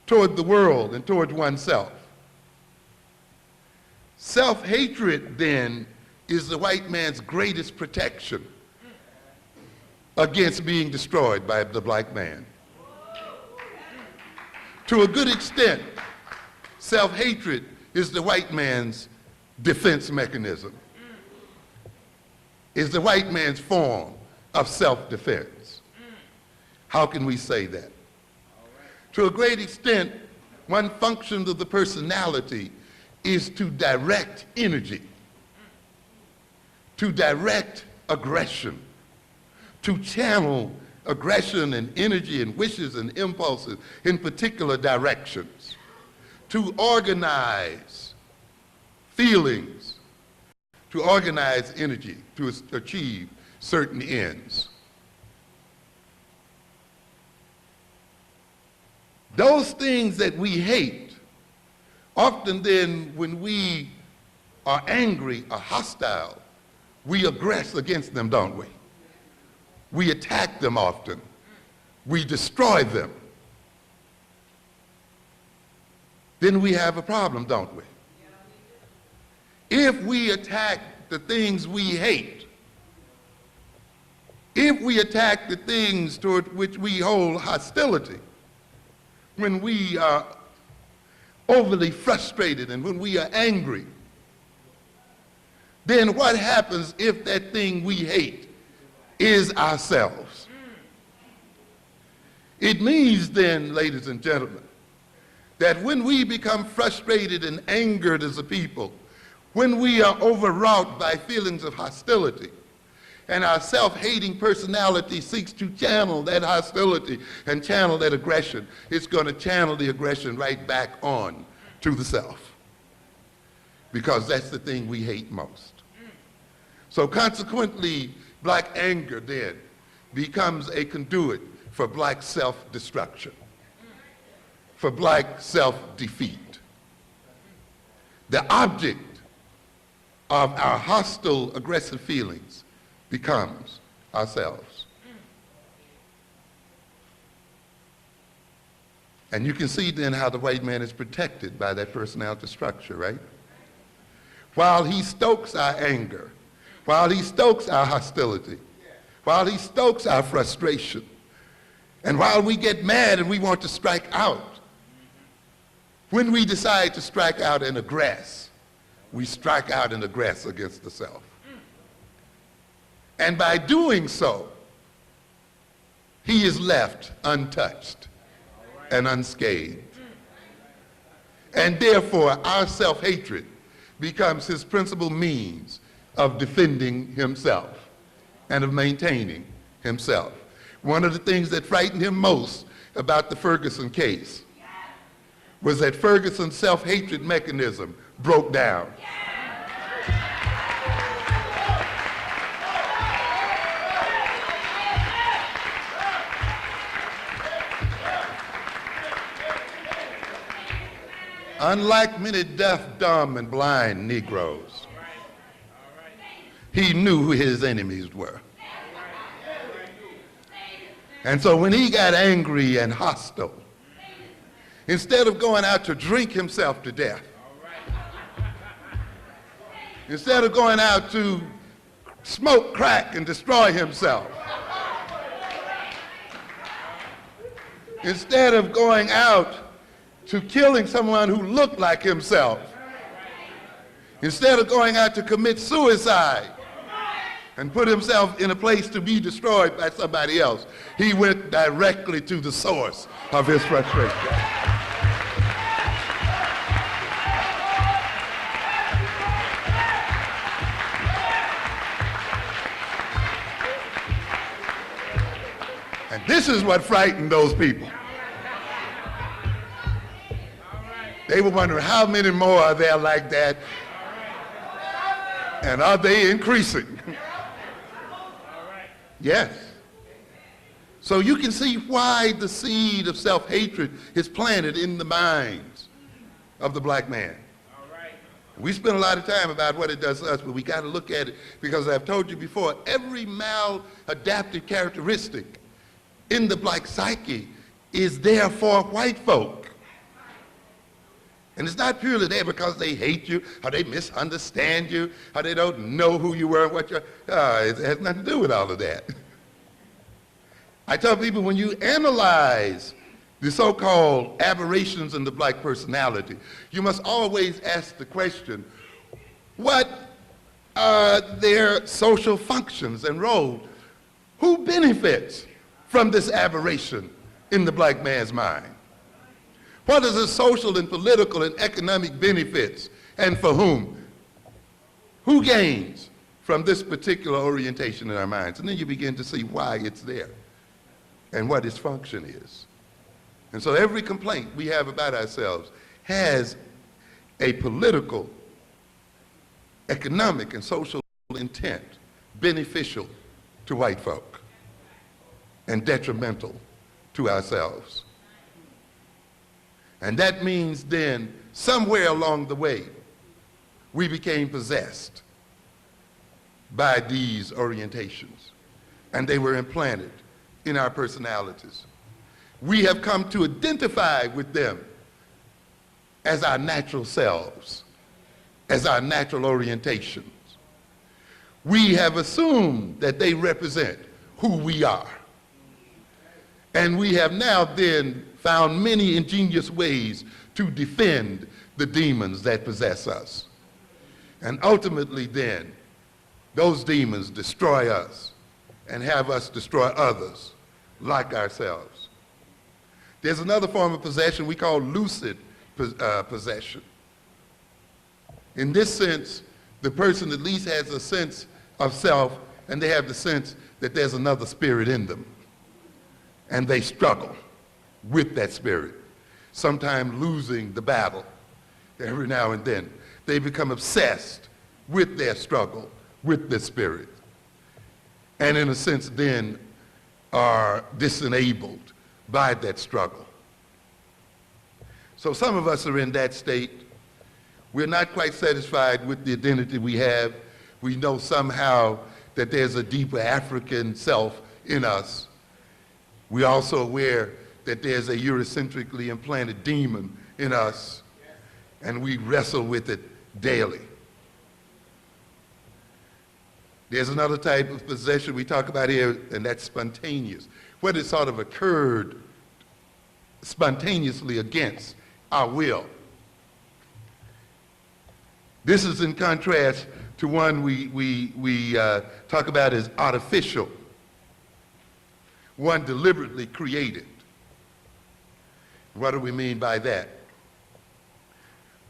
B: toward the world and toward oneself. Self-hatred, then, is the white man's greatest protection against being destroyed by the black man. To a good extent, self-hatred is the white man's defense mechanism, is the white man's form of self-defense. How can we say that? To a great extent, one function of the personality is to direct energy, to direct aggression, to channel aggression and energy and wishes and impulses in particular directions, to organize feelings, to organize energy to achieve certain ends. Those things that we hate, often then when we are angry or hostile, we aggress against them, don't we? We attack them often. We destroy them. Then we have a problem, don't we? If we attack the things we hate, if we attack the things toward which we hold hostility, when we are overly frustrated and when we are angry, then what happens if that thing we hate is ourselves? It means then, ladies and gentlemen, that when we become frustrated and angered as a people, when we are overwrought by feelings of hostility, and our self-hating personality seeks to channel that hostility and channel that aggression, it's going to channel the aggression right back on to the self, because that's the thing we hate most. So consequently, black anger then becomes a conduit for black self-destruction, for black self-defeat. The object of our hostile, aggressive feelings becomes ourselves. And you can see then how the white man is protected by that personality structure, right? While he stokes our anger, while he stokes our hostility, while he stokes our frustration, and while we get mad and we want to strike out, when we decide to strike out and aggress, we strike out and aggress against the self. And by doing so, he is left untouched and unscathed. And therefore, our self-hatred becomes his principal means of defending himself and of maintaining himself. One of the things that frightened him most about the Ferguson case was that Ferguson's self-hatred mechanism broke down. Unlike many deaf, dumb, and blind Negroes, he knew who his enemies were. And so when he got angry and hostile, instead of going out to drink himself to death, instead of going out to smoke crack and destroy himself, instead of going out to killing someone who looked like himself, instead of going out to commit suicide and put himself in a place to be destroyed by somebody else, he went directly to the source of his frustration. And this is what frightened those people. They were wondering how many more are there like that, and are they increasing? Yes. So you can see why the seed of self-hatred is planted in the minds of the black man. We spend a lot of time about what it does to us, but we got to look at it because I've told you before, every maladaptive characteristic in the black psyche is there for white folk. And it's not purely there because they hate you, or they misunderstand you, or they don't know who you were and what you're. It has nothing to do with all of that. I tell people when you analyze the so-called aberrations in the black personality, you must always ask the question, what are their social functions and roles? Who benefits from this aberration in the black man's mind? What are the social and political and economic benefits, and for whom? Who gains from this particular orientation in our minds? And then you begin to see why it's there and what its function is. And so every complaint we have about ourselves has a political, economic, and social intent beneficial to white folk and detrimental to ourselves. And that means then, somewhere along the way, we became possessed by these orientations, and they were implanted in our personalities. We have come to identify with them as our natural selves, as our natural orientations. We have assumed that they represent who we are. And we have now then found many ingenious ways to defend the demons that possess us. And ultimately then, those demons destroy us and have us destroy others like ourselves. There's another form of possession we call lucid possession. In this sense, the person at least has a sense of self, and they have the sense that there's another spirit in them. And they struggle with that spirit, sometimes losing the battle every now and then. They become obsessed with their struggle, with the spirit, and in a sense then are disenabled by that struggle. So some of us are in that state. We're not quite satisfied with the identity we have. We know somehow that there's a deeper African self in us. We're also aware that there's a Eurocentrically implanted demon in us, and we wrestle with it daily. There's another type of possession we talk about here, and that's spontaneous. What has sort of occurred spontaneously against our will. This is in contrast to one we talk about as artificial, one deliberately created. What do we mean by that?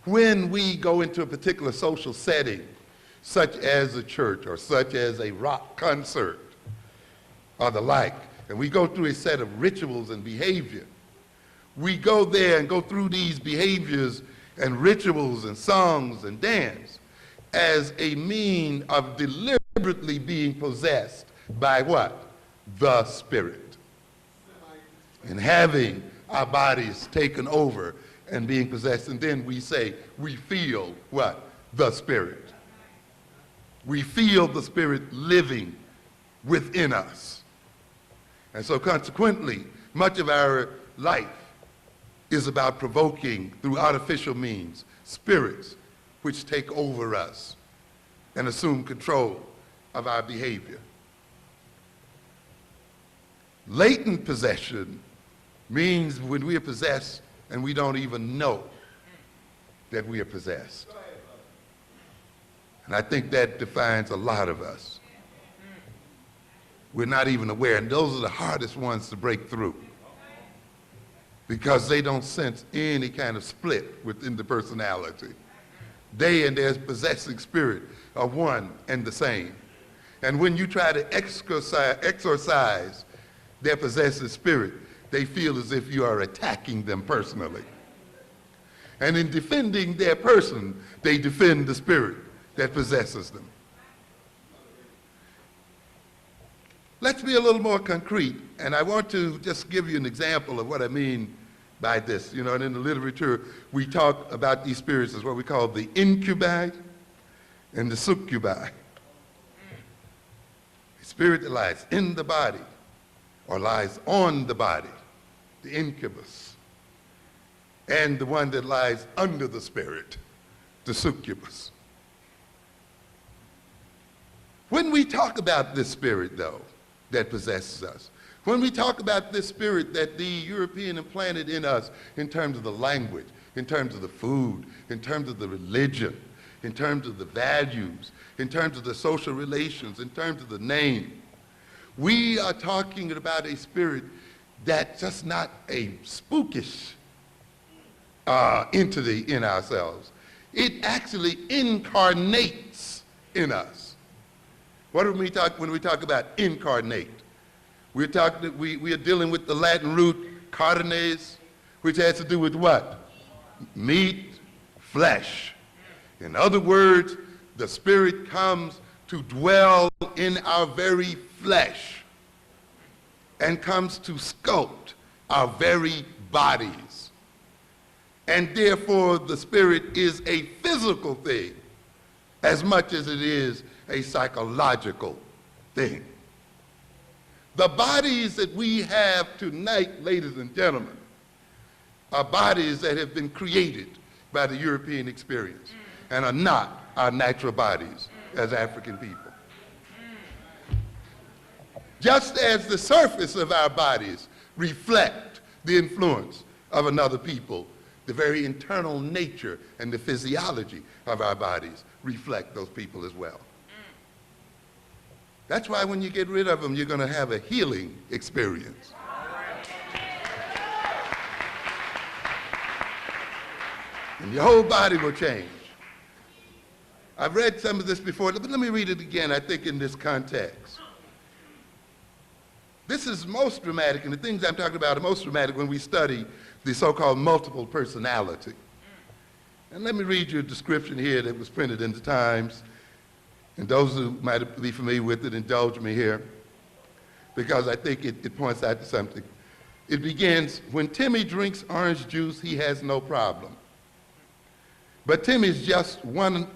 B: When we go into a particular social setting, such as a church or such as a rock concert or the like, and we go through a set of rituals and behavior, we go there and go through these behaviors and rituals and songs and dance as a mean of deliberately being possessed by what? The Spirit. And having our bodies taken over and being possessed. And then we say, we feel what? The Spirit. We feel the Spirit living within us. And so consequently, much of our life is about provoking through artificial means spirits which take over us and assume control of our behavior. Latent possession means when we are possessed and we don't even know that we are possessed. And I think that defines a lot of us. We're not even aware, and those are the hardest ones to break through because they don't sense any kind of split within the personality. They and their possessing spirit are one and the same. And when you try to exorcise their possessive spirit, they feel as if you are attacking them personally. And in defending their person, they defend the spirit that possesses them. Let's be a little more concrete, and I want to just give you an example of what I mean by this. You know, and in the literature, we talk about these spirits as what we call the incubi and the succubi. The spirit that lies in the body or lies on the body, the incubus, and the one that lies under the spirit, the succubus. When we talk about this spirit, though, that possesses us, when we talk about this spirit that the European implanted in us in terms of the language, in terms of the food, in terms of the religion, in terms of the values, in terms of the social relations, in terms of the name, we are talking about a spirit that's just not a spookish entity in ourselves. It actually incarnates in us. What do we talk when we talk about incarnate? We are dealing with the Latin root carnes, which has to do with what? Meat, flesh. In other words, the Spirit comes to dwell in our very flesh and comes to sculpt our very bodies. And therefore, the Spirit is a physical thing as much as it is a psychological thing. The bodies that we have tonight, ladies and gentlemen, are bodies that have been created by the European experience and are not our natural bodies as African people. Just as the surface of our bodies reflect the influence of another people, the very internal nature and the physiology of our bodies reflect those people as well. That's why when you get rid of them, you're going to have a healing experience. And your whole body will change. I've read some of this before, but let me read it again, I think, in this context. This is most dramatic, and the things I'm talking about are most dramatic when we study the so-called multiple personality. And let me read you a description here that was printed in the Times. And those who might be familiar with it, indulge me here, because I think it points out to something. It begins, when Timmy drinks orange juice, he has no problem. But Timmy's just one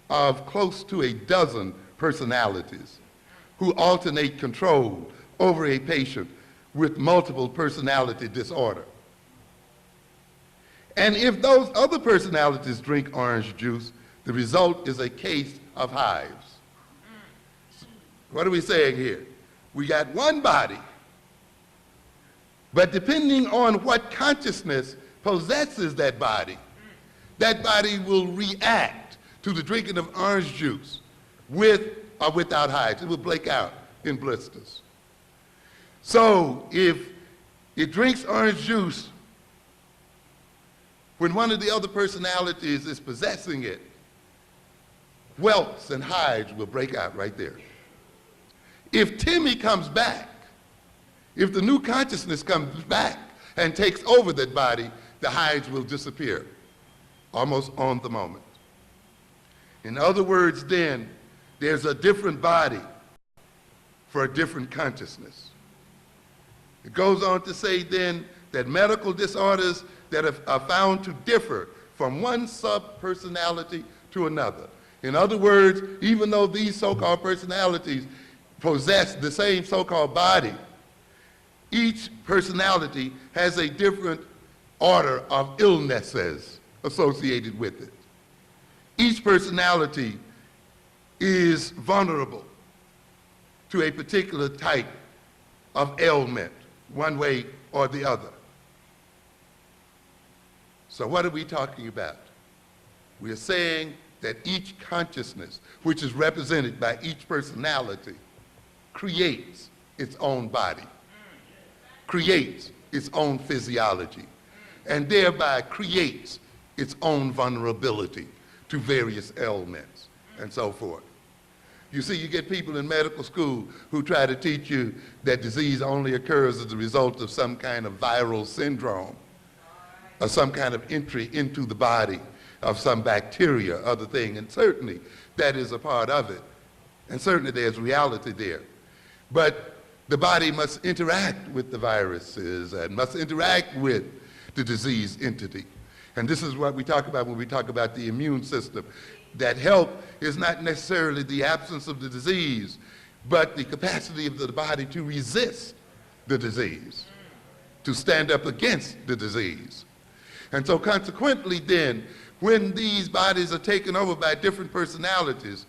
B: of close to a dozen personalities who alternate control over a patient with multiple personality disorder. And if those other personalities drink orange juice, the result is a case of hives. What are we saying here? We got one body, but depending on what consciousness possesses that body will react to the drinking of orange juice with or without hives. It will break out in blisters. So if it drinks orange juice when one of the other personalities is possessing it, welts and hives will break out right there. If Timmy comes back, if the new consciousness comes back and takes over that body, the hives will disappear almost on the moment. In other words, then, there's a different body for a different consciousness. It goes on to say then that medical disorders that are found to differ from one sub-personality to another. In other words, even though these so-called personalities possess the same so-called body, each personality has a different order of illnesses associated with it. Each personality is vulnerable to a particular type of ailment, one way or the other. So what are we talking about? We are saying that each consciousness, which is represented by each personality, creates its own body, creates its own physiology, and thereby creates its own vulnerability to various ailments and so forth. You see, you get people in medical school who try to teach you that disease only occurs as a result of some kind of viral syndrome or some kind of entry into the body of some bacteria, other thing, and certainly that is a part of it, and certainly there's reality there. But the body must interact with the viruses and must interact with the disease entity. And this is what we talk about when we talk about the immune system. That health is not necessarily the absence of the disease, but the capacity of the body to resist the disease, to stand up against the disease. And so consequently then, when these bodies are taken over by different personalities,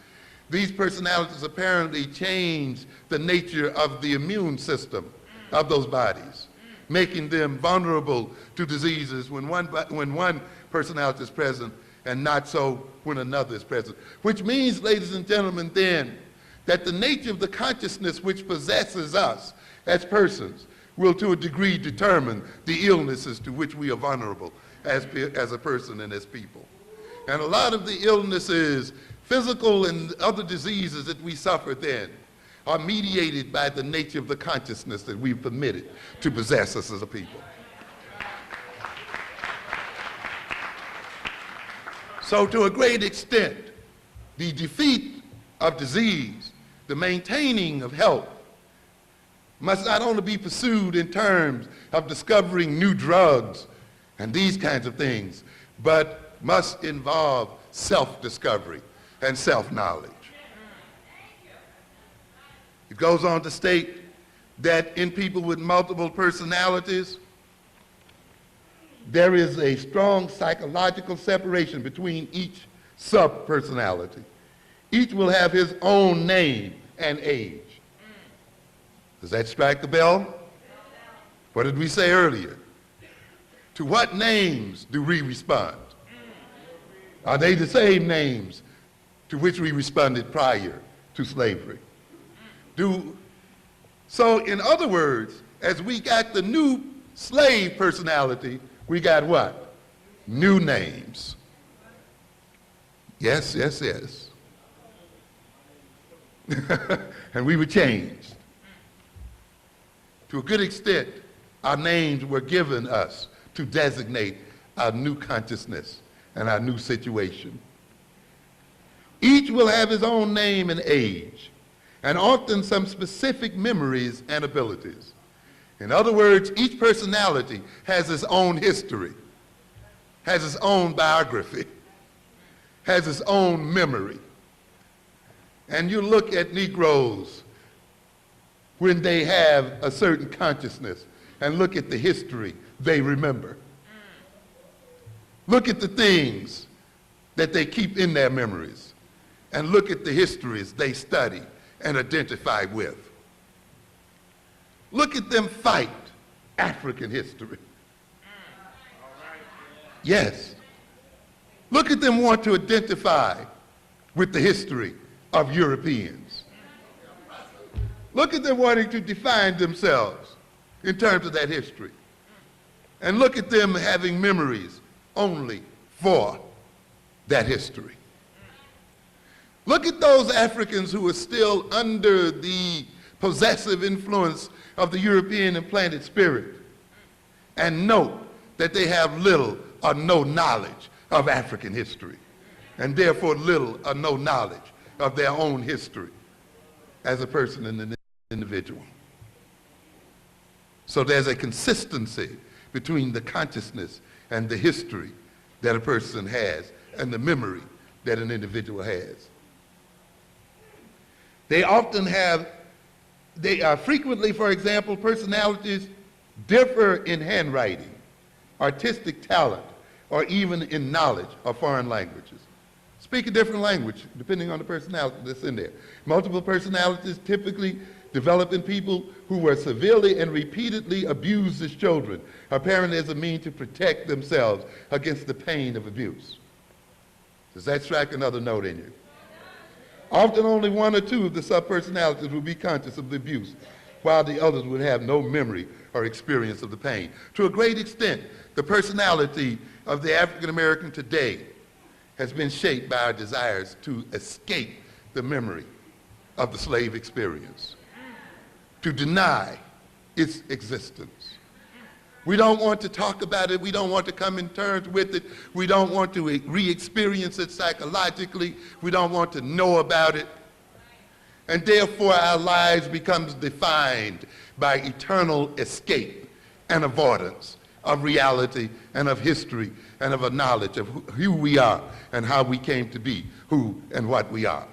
B: these personalities apparently change the nature of the immune system of those bodies, making them vulnerable to diseases when one personality is present and not so when another is present. Which means, ladies and gentlemen, then, that the nature of the consciousness which possesses us as persons will to a degree determine the illnesses to which we are vulnerable as a person and as people. And a lot of the illnesses, physical and other diseases that we suffer then, are mediated by the nature of the consciousness that we've permitted to possess us as a people. So to a great extent, the defeat of disease, the maintaining of health, must not only be pursued in terms of discovering new drugs and these kinds of things, but must involve self-discovery and self-knowledge. It goes on to state that in people with multiple personalities, there is a strong psychological separation between each sub-personality. Each will have his own name and age. Does that strike the bell? What did we say earlier? To what names do we respond? Are they the same names to which we responded prior to slavery? So in other words, as we got the new slave personality, we got what? New names. Yes, yes, yes. And we were changed. To a good extent, our names were given us to designate our new consciousness and our new situation. Each will have his own name and age, and often some specific memories and abilities. In other words, each personality has its own history, has its own biography, has its own memory. And you look at Negroes when they have a certain consciousness and look at the history they remember. Look at the things that they keep in their memories and look at the histories they study and identify with. Look at them fight African history. Yes. Look at them want to identify with the history of Europeans. Look at them wanting to define themselves in terms of that history. And look at them having memories only for that history. Look at those Africans who are still under the possessive influence of the European implanted spirit and note that they have little or no knowledge of African history, and therefore little or no knowledge of their own history as a person and an individual. So there's a consistency between the consciousness and the history that a person has and the memory that an individual has. They frequently, for example, personalities differ in handwriting, artistic talent, or even in knowledge of foreign languages. Speak a different language depending on the personality that's in there. Multiple personalities typically develop in people who were severely and repeatedly abused as children, apparently as a means to protect themselves against the pain of abuse. Does that strike another note in you? Often only one or two of the subpersonalities will be conscious of the abuse, while the others would have no memory or experience of the pain. To a great extent, the personality of the African American today has been shaped by our desires to escape the memory of the slave experience, to deny its existence. We don't want to talk about it. We don't want to come in terms with it. We don't want to re-experience it psychologically. We don't want to know about it. And therefore our lives becomes defined by eternal escape and avoidance of reality and of history and of a knowledge of who we are and how we came to be who and what we are.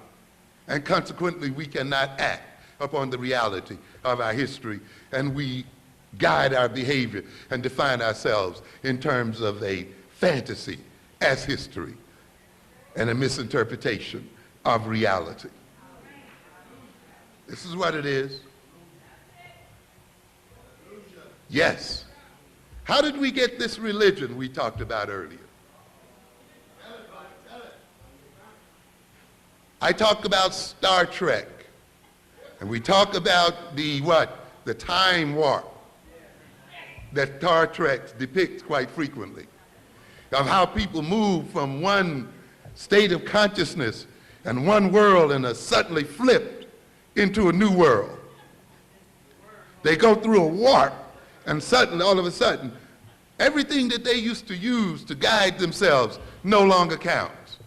B: And consequently, we cannot act upon the reality of our history, and we guide our behavior and define ourselves in terms of a fantasy as history and a misinterpretation of reality. This is what it is. Yes. How did we get this religion we talked about earlier? I talked about Star Trek, and we talk about the time warp that Star Trek depicts quite frequently, of how people move from one state of consciousness and one world and are suddenly flipped into a new world. They go through a warp, and suddenly, all of a sudden, everything that they used to use to guide themselves no longer counts.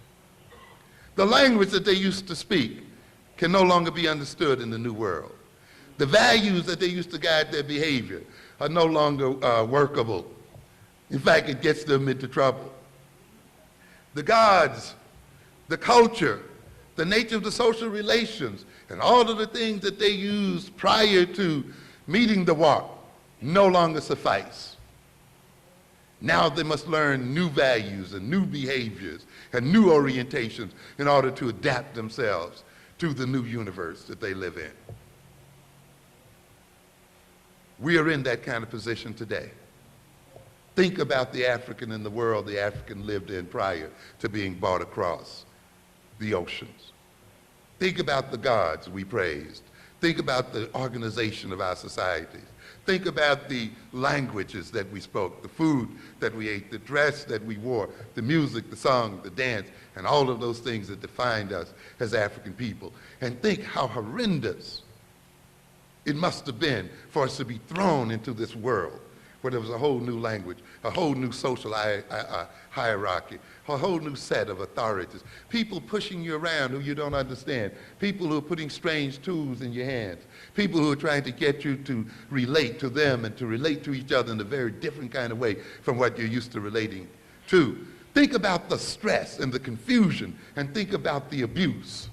B: The language that they used to speak can no longer be understood in the new world. The values that they used to guide their behavior are no longer workable. In fact, it gets them into trouble. The gods, the culture, the nature of the social relations, and all of the things that they used prior to meeting the warp no longer suffice. Now they must learn new values and new behaviors and new orientations in order to adapt themselves to the new universe that they live in. We are in that kind of position today. Think about the African in the world the African lived in prior to being brought across the oceans. Think about the gods we praised. Think about the organization of our societies. Think about the languages that we spoke, the food that we ate, the dress that we wore, the music, the song, the dance, and all of those things that defined us as African people. And think how horrendous it must have been for us to be thrown into this world where there was a whole new language, a whole new social hierarchy, a whole new set of authorities, people pushing you around who you don't understand, people who are putting strange tools in your hands, people who are trying to get you to relate to them and to relate to each other in a very different kind of way from what you're used to relating to. Think about the stress and the confusion, and think about the abuse.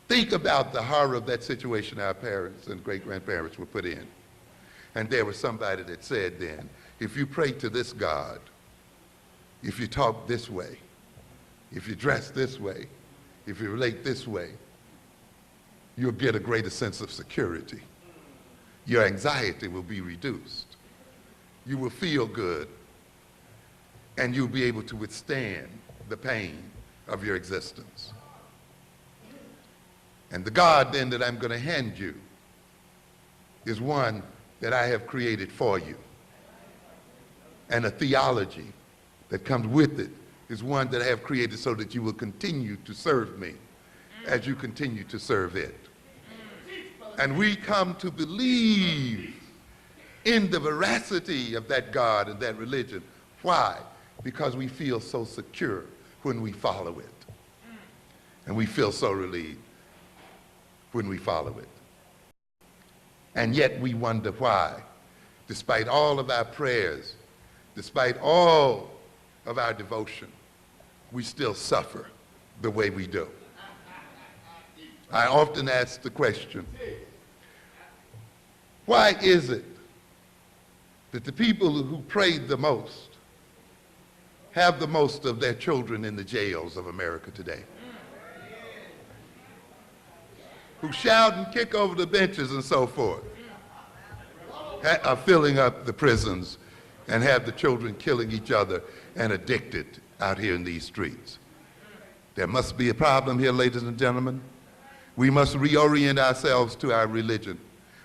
B: Think about the horror of that situation our parents and great-grandparents were put in. And there was somebody that said then, if you pray to this God, if you talk this way, if you dress this way, if you relate this way, you'll get a greater sense of security. Your anxiety will be reduced. You will feel good, and you'll be able to withstand the pain of your existence. And the God then that I'm going to hand you is one that I have created for you. And a theology that comes with it is one that I have created so that you will continue to serve me as you continue to serve it. And we come to believe in the veracity of that God and that religion. Why? Because we feel so secure when we follow it. And we feel so relieved when we follow it. And yet we wonder why, despite all of our prayers, despite all of our devotion, we still suffer the way we do. I often ask the question, why is it that the people who prayed the most have the most of their children in the jails of America today? Who shout and kick over the benches and so forth, are filling up the prisons and have the children killing each other and addicted out here in these streets. There must be a problem here, ladies and gentlemen. We must reorient ourselves to our religion.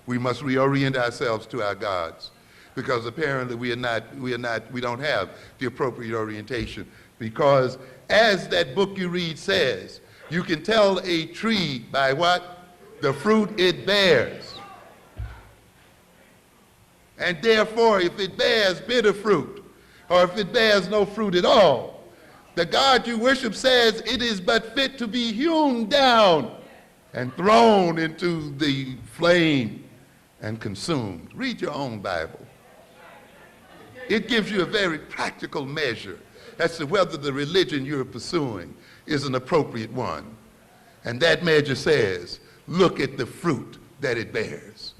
B: We must reorient ourselves to our gods, because apparently we don't have the appropriate orientation. Because as that book you read says, you can tell a tree by what? The fruit it bears. And therefore, if it bears bitter fruit, or if it bears no fruit at all, the God you worship says it is but fit to be hewn down and thrown into the flame and consumed. Read your own Bible. It gives you a very practical measure as to whether the religion you're pursuing is an appropriate one. And that measure says, look at the fruit that it bears.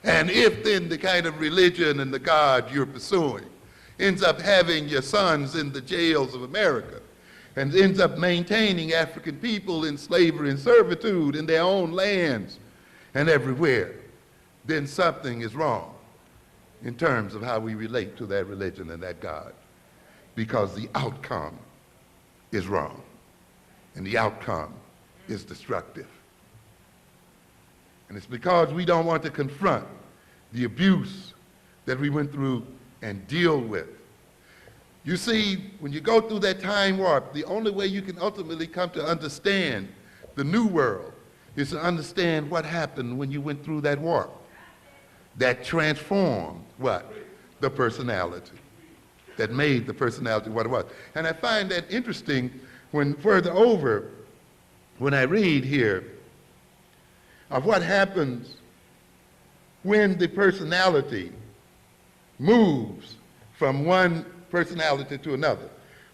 B: And if then the kind of religion and the God you're pursuing ends up having your sons in the jails of America and ends up maintaining African people in slavery and servitude in their own lands and everywhere, then something is wrong in terms of how we relate to that religion and that God, because the outcome is wrong and the outcome is destructive. And it's because we don't want to confront the abuse that we went through and deal with. You see, when you go through that time warp, the only way you can ultimately come to understand the new world is to understand what happened when you went through that warp that transformed what? The personality, that made the personality what it was. And I find that interesting when further over, when I read here of what happens when the personality moves from one personality to another,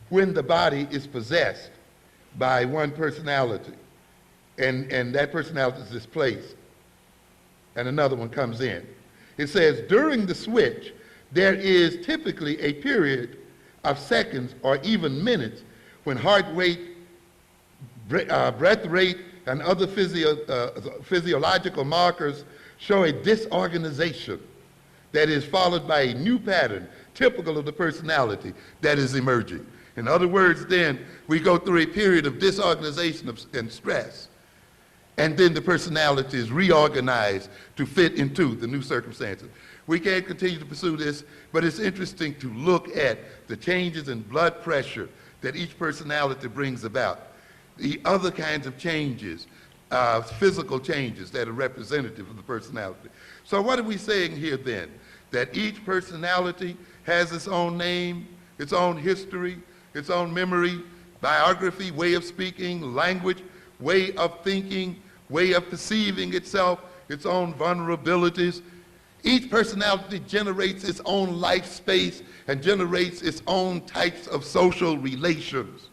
B: when the body is possessed by one personality and that personality is displaced and another one comes in. It says, during the switch, there is typically a period of seconds or even minutes when heart rate, breath rate, and other physiological markers show a disorganization that is followed by a new pattern typical of the personality that is emerging. In other words, then, we go through a period of disorganization and stress, and then the personality is reorganized to fit into the new circumstances. We can't continue to pursue this, but it's interesting to look at the changes in blood pressure that each personality brings about, the other kinds of changes, physical changes that are representative of the personality. So what are we saying here then? That each personality has its own name, its own history, its own memory, biography, way of speaking, language, way of thinking, way of perceiving itself, its own vulnerabilities. Each personality generates its own life space and generates its own types of social relations.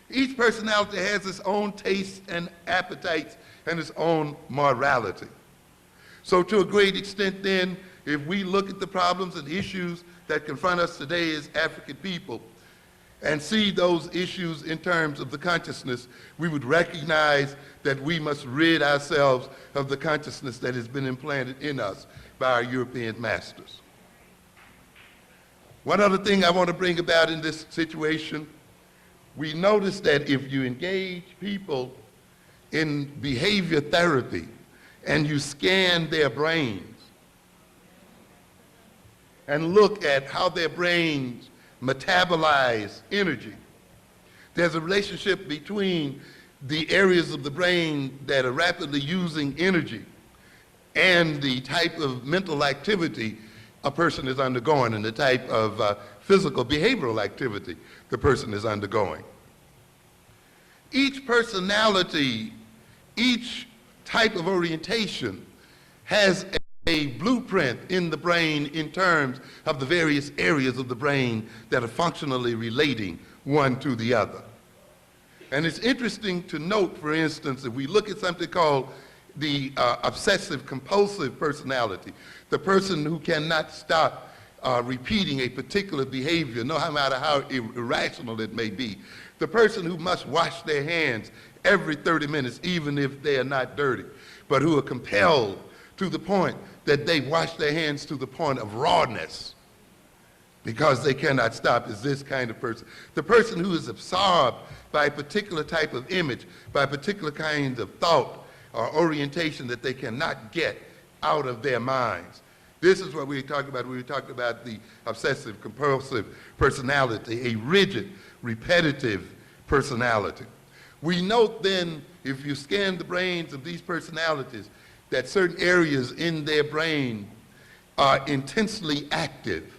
B: Each personality has its own tastes and appetites and its own morality. So to a great extent then, if we look at the problems and issues that confront us today as African people and see those issues in terms of the consciousness, we would recognize that we must rid ourselves of the consciousness that has been implanted in us by our European masters. One other thing I want to bring about in this situation, we notice that if you engage people in behavior therapy and you scan their brains and look at how their brains metabolize energy, there's a relationship between the areas of the brain that are rapidly using energy and the type of mental activity a person is undergoing and the type of physical behavioral activity the person is undergoing. Each personality, each type of orientation has a blueprint in the brain in terms of the various areas of the brain that are functionally relating one to the other. And it's interesting to note, for instance, if we look at something called the obsessive compulsive personality, the person who cannot stop repeating a particular behavior, no matter how irrational it may be, the person who must wash their hands every 30 minutes, even if they are not dirty, but who are compelled to the point that they wash their hands to the point of rawness because they cannot stop, is this kind of person. The person who is absorbed by a particular type of image, by a particular kind of thought or orientation that they cannot get out of their minds. This is what we talked about. We talked about the obsessive compulsive personality, a rigid, repetitive personality. We note then, if you scan the brains of these personalities, that certain areas in their brain are intensely active.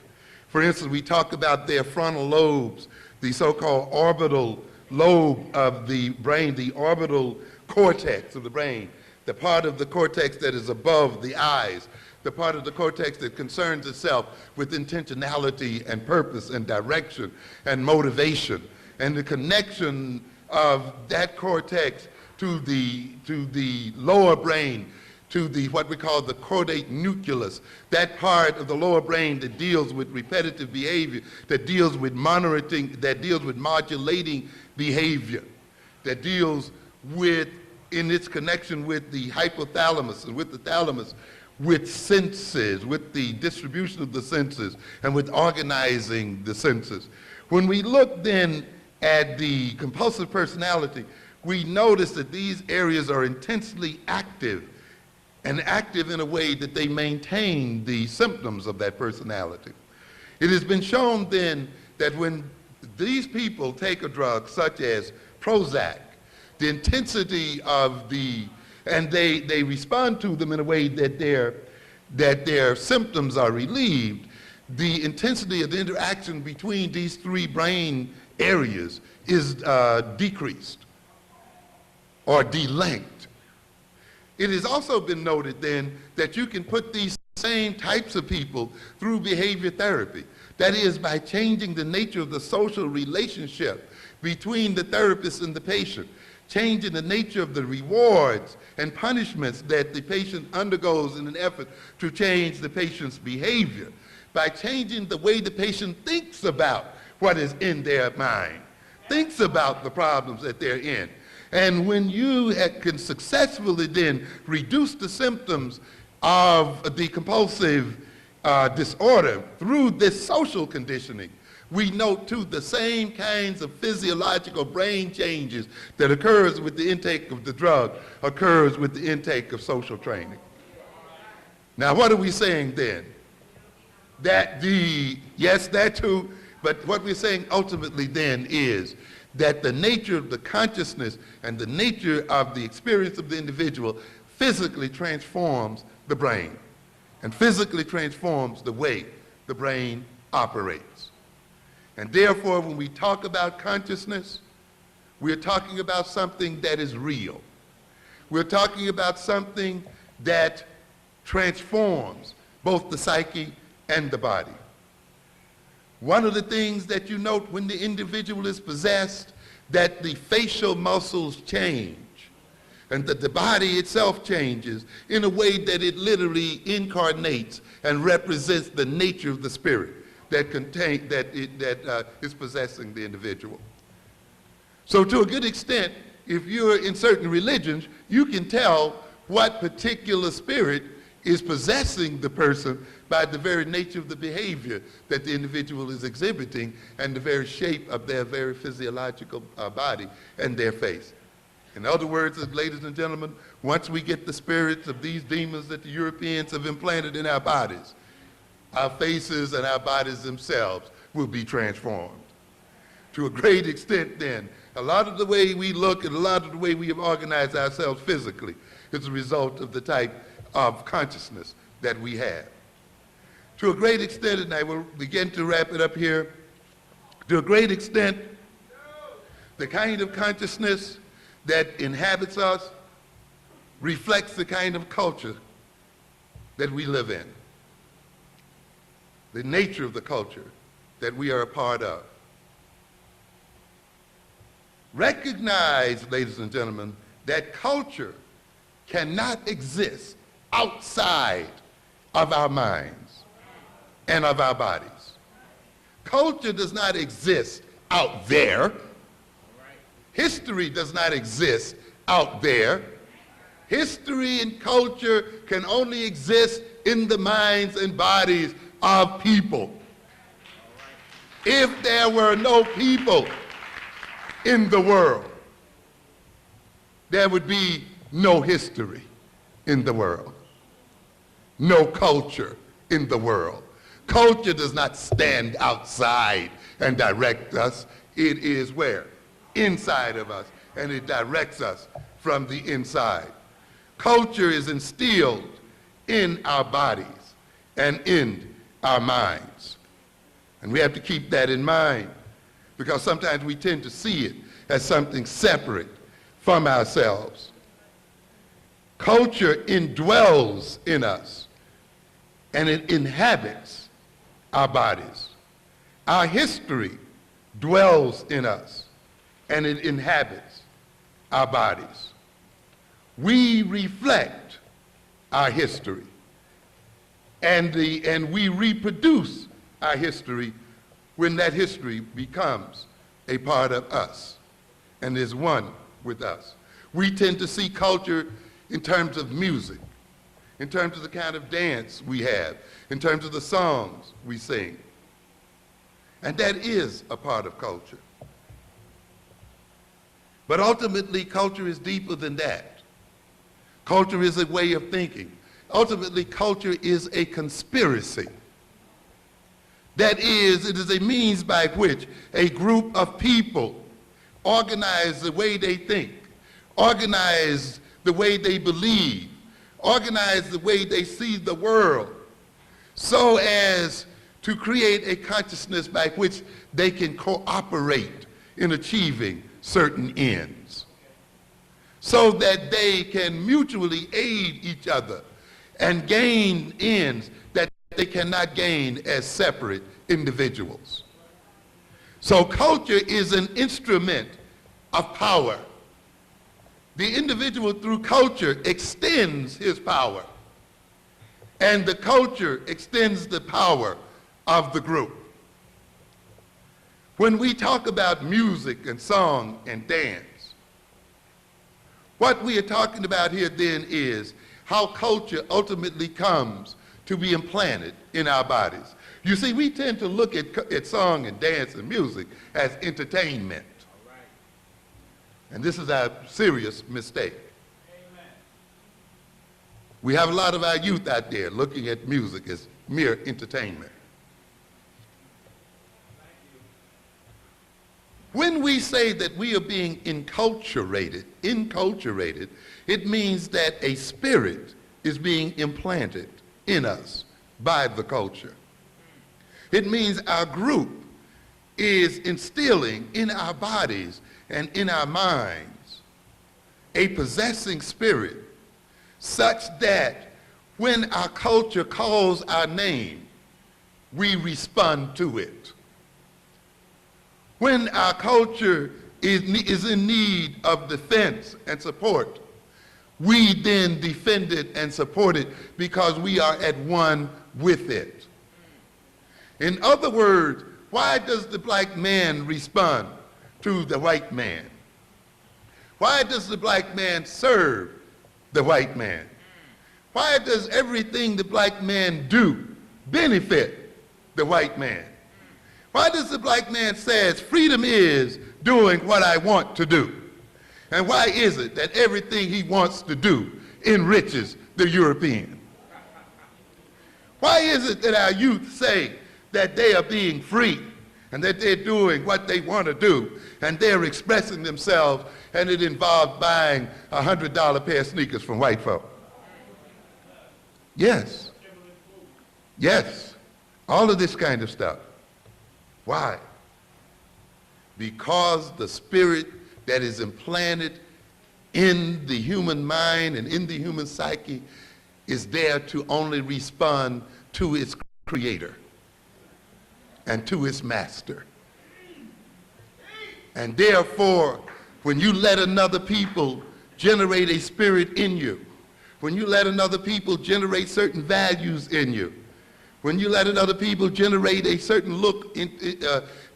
B: For instance, we talk about their frontal lobes, the so-called orbital lobe of the brain, the orbital cortex of the brain, the part of the cortex that is above the eyes, the part of the cortex that concerns itself with intentionality and purpose and direction and motivation, and the connection of that cortex to the lower brain, to the what we call the caudate nucleus, that part of the lower brain that deals with repetitive behavior, that deals with monitoring, that deals with modulating behavior, that deals with, in its connection with the hypothalamus and with the thalamus, with senses, with the distribution of the senses, and with organizing the senses. When we look then at the compulsive personality, we notice that these areas are intensely active, and active in a way that they maintain the symptoms of that personality. It has been shown then that when these people take a drug such as Prozac, the intensity of and they respond to them in a way that their symptoms are relieved, the intensity of the interaction between these three brain areas is decreased or delinked. It has also been noted then that you can put these same types of people through behavior therapy. That is, by changing the nature of the social relationship between the therapist and the patient, changing the nature of the rewards and punishments that the patient undergoes in an effort to change the patient's behavior, by changing the way the patient thinks about what is in their mind, thinks about the problems that they're in. And when you can successfully then reduce the symptoms of the compulsive disorder through this social conditioning, we note too the same kinds of physiological brain changes that occurs with the intake of the drug occurs with the intake of social training. Now what are we saying then? That yes, that too, but what we're saying ultimately then is that the nature of the consciousness and the nature of the experience of the individual physically transforms the brain and physically transforms the way the brain operates. And therefore, when we talk about consciousness, we're talking about something that is real. We're talking about something that transforms both the psyche and the body. One of the things that you note when the individual is possessed, that the facial muscles change and that the body itself changes in a way that it literally incarnates and represents the nature of the spirit that is possessing the individual. So to a good extent, if you're in certain religions, you can tell what particular spirit is possessing the person by the very nature of the behavior that the individual is exhibiting and the very shape of their very physiological body and their face. In other words, ladies and gentlemen, once we get the spirits of these demons that the Europeans have implanted in our bodies, our faces and our bodies themselves will be transformed. To a great extent then, a lot of the way we look and a lot of the way we have organized ourselves physically is a result of the type of consciousness that we have. To a great extent, and I will begin to wrap it up here, to a great extent, the kind of consciousness that inhabits us reflects the kind of culture that we live in, the nature of the culture that we are a part of. Recognize, ladies and gentlemen, that culture cannot exist outside of our minds and of our bodies. Culture does not exist out there. History does not exist out there. History and culture can only exist in the minds and bodies of people. If there were no people in the world, there would be no history in the world, no culture in the world. Culture does not stand outside and direct us. It is where? Inside of us, and it directs us from the inside. Culture is instilled in our bodies and in our minds. And we have to keep that in mind, because sometimes we tend to see it as something separate from ourselves. Culture indwells in us, and it inhabits our bodies. Our history dwells in us, and it inhabits our bodies. We reflect our history, and we reproduce our history when that history becomes a part of us and is one with us. We tend to see culture in terms of music, in terms of the kind of dance we have, in terms of the songs we sing. And that is a part of culture. But ultimately, culture is deeper than that. Culture is a way of thinking. Ultimately, culture is a conspiracy. That is, it is a means by which a group of people organize the way they think, organize the way they believe, organize the way they see the world, so as to create a consciousness by which they can cooperate in achieving certain ends, so that they can mutually aid each other and gain ends that they cannot gain as separate individuals. So culture is an instrument of power. The individual through culture extends his power, and the culture extends the power of the group. When we talk about music and song and dance, what we are talking about here then is how culture ultimately comes to be implanted in our bodies. You see, we tend to look at song and dance and music as entertainment. And this is our serious mistake. Amen. We have a lot of our youth out there looking at music as mere entertainment. When we say that we are being enculturated, it means that a spirit is being implanted in us by the culture. It means our group is instilling in our bodies and in our minds a possessing spirit, such that when our culture calls our name, we respond to it. When our culture is in need of defense and support, we then defend it and support it because we are at one with it. In other words, why does the black man respond to the white man? Why does the black man serve the white man? Why does everything the black man do benefit the white man? Why does the black man say freedom is doing what I want to do? And why is it that everything he wants to do enriches the European? Why is it that our youth say that they are being free and that they're doing what they want to do and they're expressing themselves, and it involves buying a $100 pair of sneakers from white folk? Yes. Yes. All of this kind of stuff. Why? Because the spirit that is implanted in the human mind and in the human psyche is there to only respond to its creator and to its master. And therefore, when you let another people generate a spirit in you, when you let another people generate certain values in you, when you let another people generate a certain look,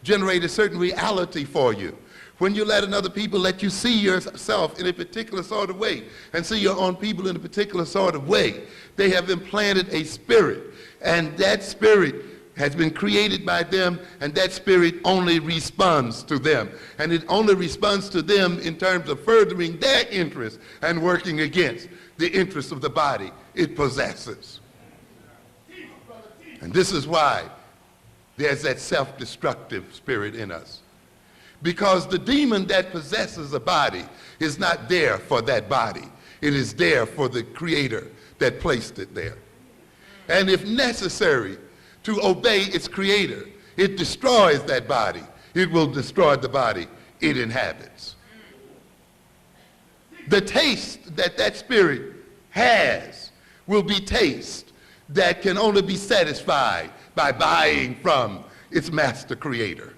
B: generate a certain reality for you, when you let another people let you see yourself in a particular sort of way and see your own people in a particular sort of way, they have implanted a spirit, and that spirit has been created by them, and that spirit only responds to them. And it only responds to them in terms of furthering their interests and working against the interests of the body it possesses. And this is why there's that self-destructive spirit in us. Because the demon that possesses a body is not there for that body. It is there for the creator that placed it there. And if necessary, to obey its creator, it destroys that body. It will destroy the body it inhabits. The taste that that spirit has will be taste that can only be satisfied by buying from its master creator.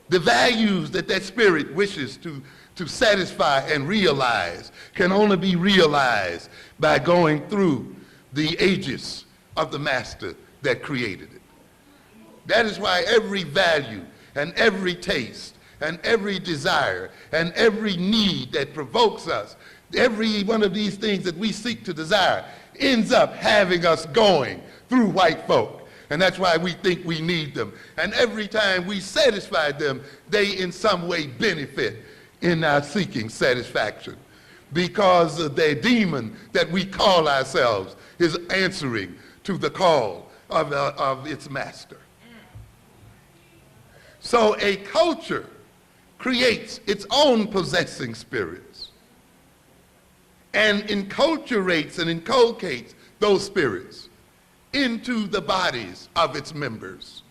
B: The values that that spirit wishes to satisfy and realize can only be realized by going through the aegis of the master that created it. That is why every value and every taste and every desire and every need that provokes us, every one of these things that we seek to desire, ends up having us going through white folk. And that's why we think we need them. And every time we satisfy them, they in some way benefit in our seeking satisfaction. Because the demon that we call ourselves is answering to the call of its master. So a culture creates its own possessing spirits and enculturates and inculcates those spirits into the bodies of its members,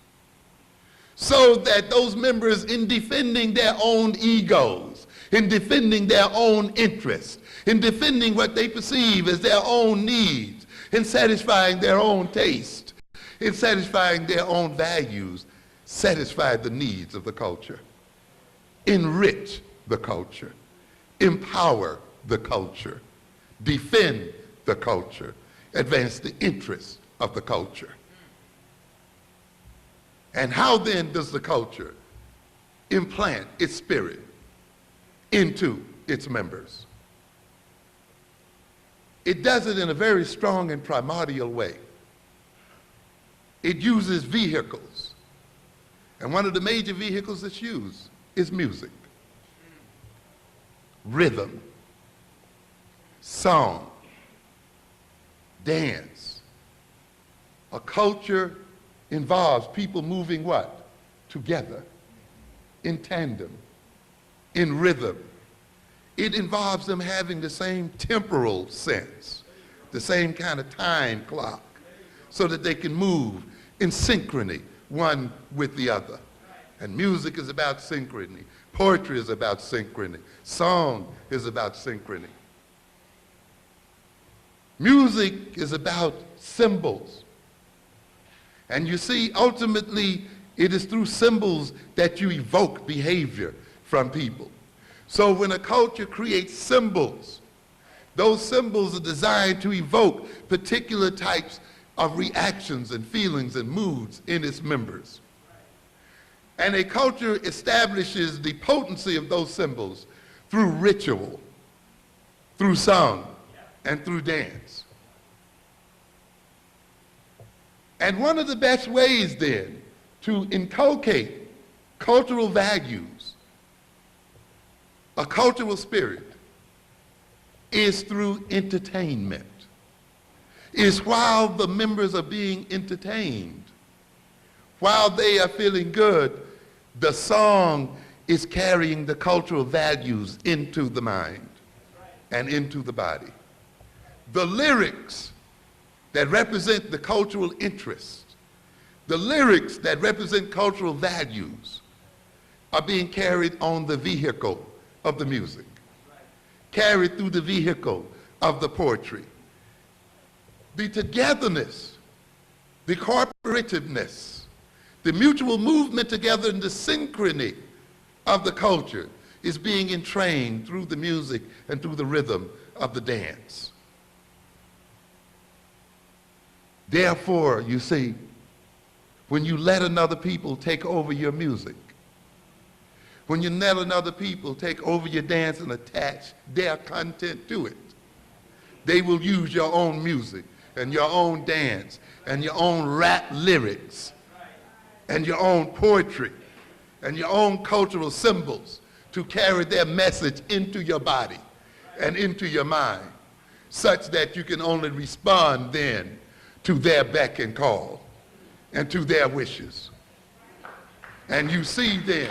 B: so that those members, in defending their own egos, in defending their own interests, in defending what they perceive as their own needs, in satisfying their own taste, in satisfying their own values, satisfy the needs of the culture, enrich the culture, empower the culture, defend the culture, advance the interests of the culture. And how then does the culture implant its spirit into its members? It does it in a very strong and primordial way. It uses vehicles. And one of the major vehicles that's used is music, rhythm, song, dance. A culture involves people moving what? Together, in tandem, in rhythm. It involves them having the same temporal sense, the same kind of time clock, so that they can move in synchrony, one with the other. And music is about synchrony. Poetry is about synchrony. Song is about synchrony. Music is about symbols. And you see, ultimately, it is through symbols that you evoke behavior from people. So when a culture creates symbols, those symbols are designed to evoke particular types of reactions and feelings and moods in its members. And a culture establishes the potency of those symbols through ritual, through song, and through dance. And one of the best ways then to inculcate cultural values, a cultural spirit, is through entertainment. Is while the members are being entertained, while they are feeling good, the song is carrying the cultural values into the mind and into the body. The lyrics that represent the cultural interest The lyrics that represent cultural values are being carried on the vehicle of the music, carried through the vehicle of the poetry. The togetherness, the cooperativeness, the mutual movement together and the synchrony of the culture is being entrained through the music and through the rhythm of the dance. Therefore, you see, when you let another people take over your music, when you let another people take over your dance and attach their content to it, they will use your own music and your own dance and your own rap lyrics and your own poetry and your own cultural symbols to carry their message into your body and into your mind, such that you can only respond then to their beck and call and to their wishes. And you see then,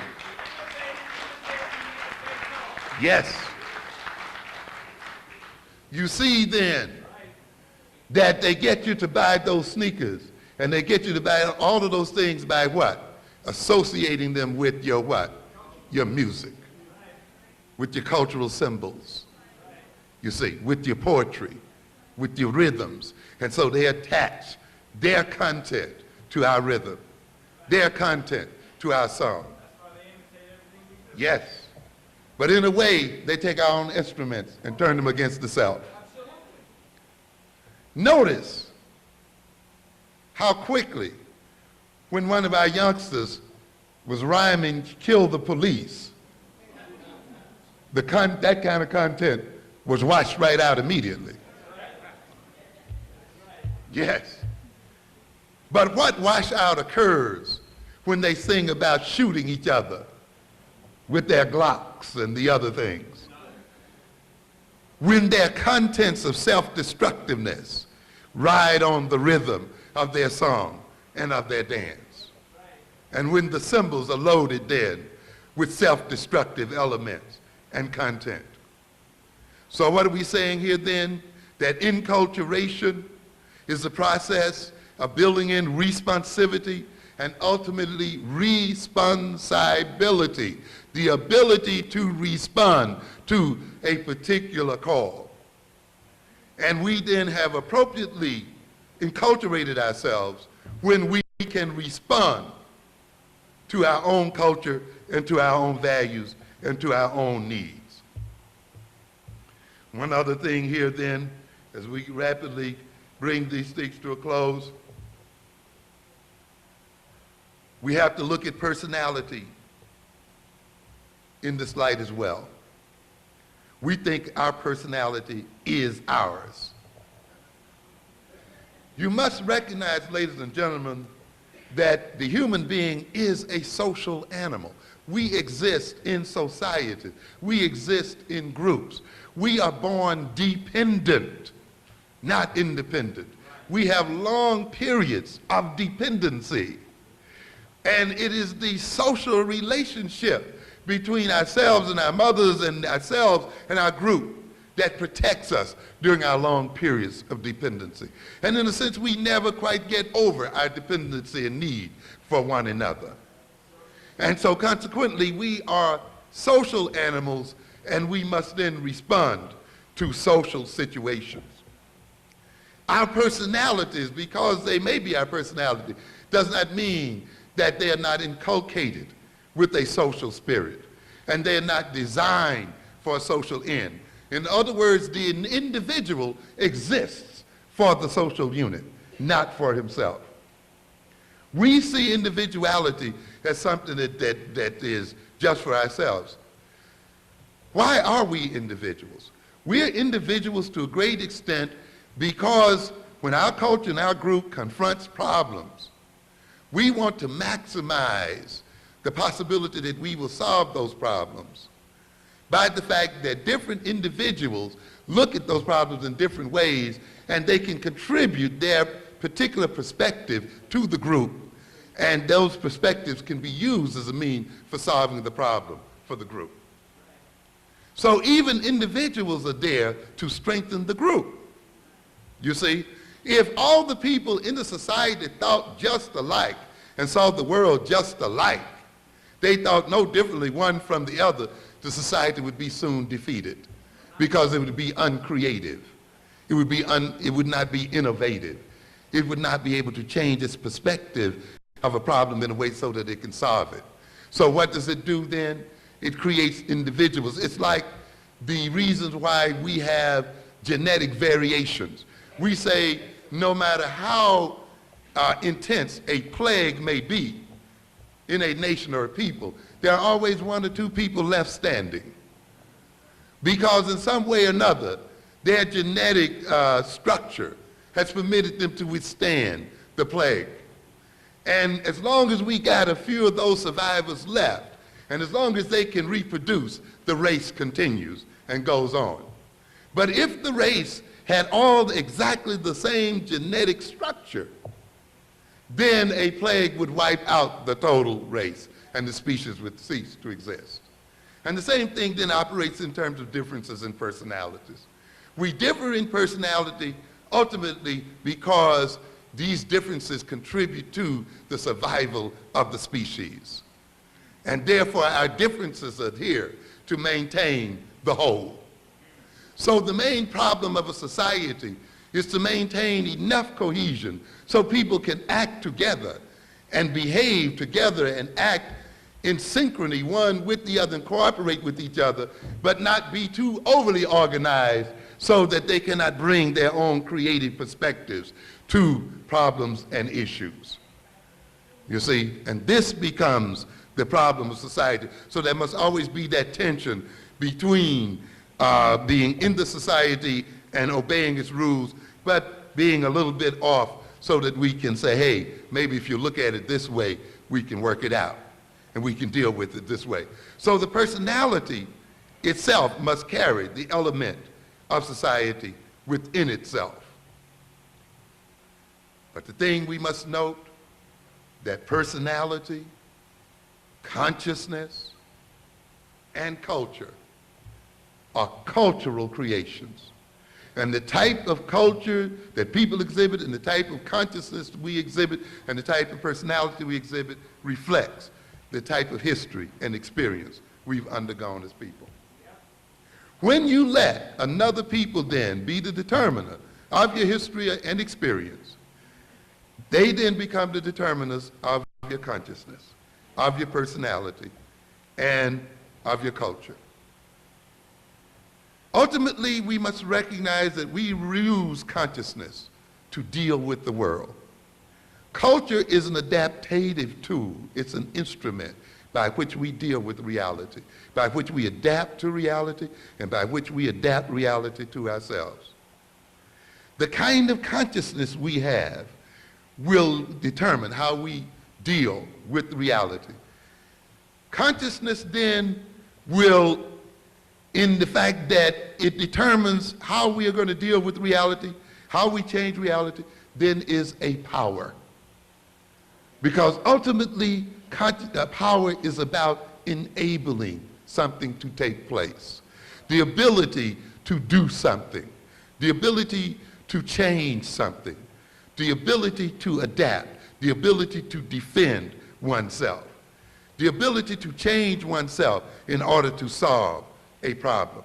B: yes, you see then that they get you to buy those sneakers and they get you to buy all of those things by what? Associating them with your what? Your music, with your cultural symbols, you see, with your poetry, with your rhythms. And so they attach their content to our rhythm, their content to our song. Yes. But in a way, they take our own instruments and turn them against the self. Notice how quickly, when one of our youngsters was rhyming, "kill the police," that kind of content was washed right out immediately. Yes. But what washout occurs when they sing about shooting each other with their Glocks and the other things? When their contents of self-destructiveness ride on the rhythm of their song and of their dance. And when the symbols are loaded then with self-destructive elements and content. So what are we saying here then? That enculturation is the process of building in responsivity and ultimately responsibility, the ability to respond to a particular call. And we then have appropriately enculturated ourselves when we can respond to our own culture and to our own values and to our own needs. One other thing here then, as we rapidly bring these things to a close, we have to look at personality in this light as well. We think our personality is ours. You must recognize, ladies and gentlemen, that the human being is a social animal. We exist in society. We exist in groups. We are born dependent, not independent. We have long periods of dependency. And it is the social relationship between ourselves and our mothers and ourselves and our group that protects us during our long periods of dependency. And in a sense, we never quite get over our dependency and need for one another. And so consequently, we are social animals, and we must then respond to social situations. Our personalities, because they may be our personality, does not mean that they are not inculcated with a social spirit, and they are not designed for a social end. In other words, the individual exists for the social unit, not for himself. We see individuality as something that is just for ourselves. Why are we individuals? We're individuals to a great extent because when our culture and our group confronts problems, we want to maximize the possibility that we will solve those problems by the fact that different individuals look at those problems in different ways, and they can contribute their particular perspective to the group, and those perspectives can be used as a means for solving the problem for the group. So even individuals are there to strengthen the group. You see, if all the people in the society thought just alike, and saw the world just alike, they thought no differently one from the other, the society would be soon defeated because it would be uncreative. It would not be innovative. It would not be able to change its perspective of a problem in a way so that it can solve it. So what does it do then? It creates individuals. It's like the reasons why we have genetic variations. We say no matter how intense a plague may be in a nation or a people, there are always one or two people left standing. Because in some way or another, their genetic structure has permitted them to withstand the plague. And as long as we got a few of those survivors left, and as long as they can reproduce, the race continues and goes on. But if the race had all exactly the same genetic structure, then a plague would wipe out the total race and the species would cease to exist. And the same thing then operates in terms of differences in personalities. We differ in personality ultimately because these differences contribute to the survival of the species. And therefore our differences are here to maintain the whole. So the main problem of a society is to maintain enough cohesion so people can act together and behave together and act in synchrony one with the other and cooperate with each other, but not be too overly organized so that they cannot bring their own creative perspectives to problems and issues. You see, and this becomes the problem of society. So there must always be that tension between being in the society and obeying its rules, but being a little bit off so that we can say, hey, maybe if you look at it this way, we can work it out and we can deal with it this way. So the personality itself must carry the element of society within itself. But the thing we must note, that personality, consciousness, and culture are cultural creations. And the type of culture that people exhibit and the type of consciousness we exhibit and the type of personality we exhibit reflects the type of history and experience we've undergone as people. When you let another people then be the determiner of your history and experience, they then become the determiners of your consciousness, of your personality, and of your culture. Ultimately, we must recognize that we use consciousness to deal with the world. Culture is an adaptative tool. It's an instrument by which we deal with reality, by which we adapt to reality, and by which we adapt reality to ourselves. The kind of consciousness we have will determine how we deal with reality. Consciousness then will, in the fact that it determines how we are going to deal with reality, how we change reality, then is a power. Because ultimately, power is about enabling something to take place. The ability to do something, the ability to change something, the ability to adapt, the ability to defend oneself, the ability to change oneself in order to solve a problem.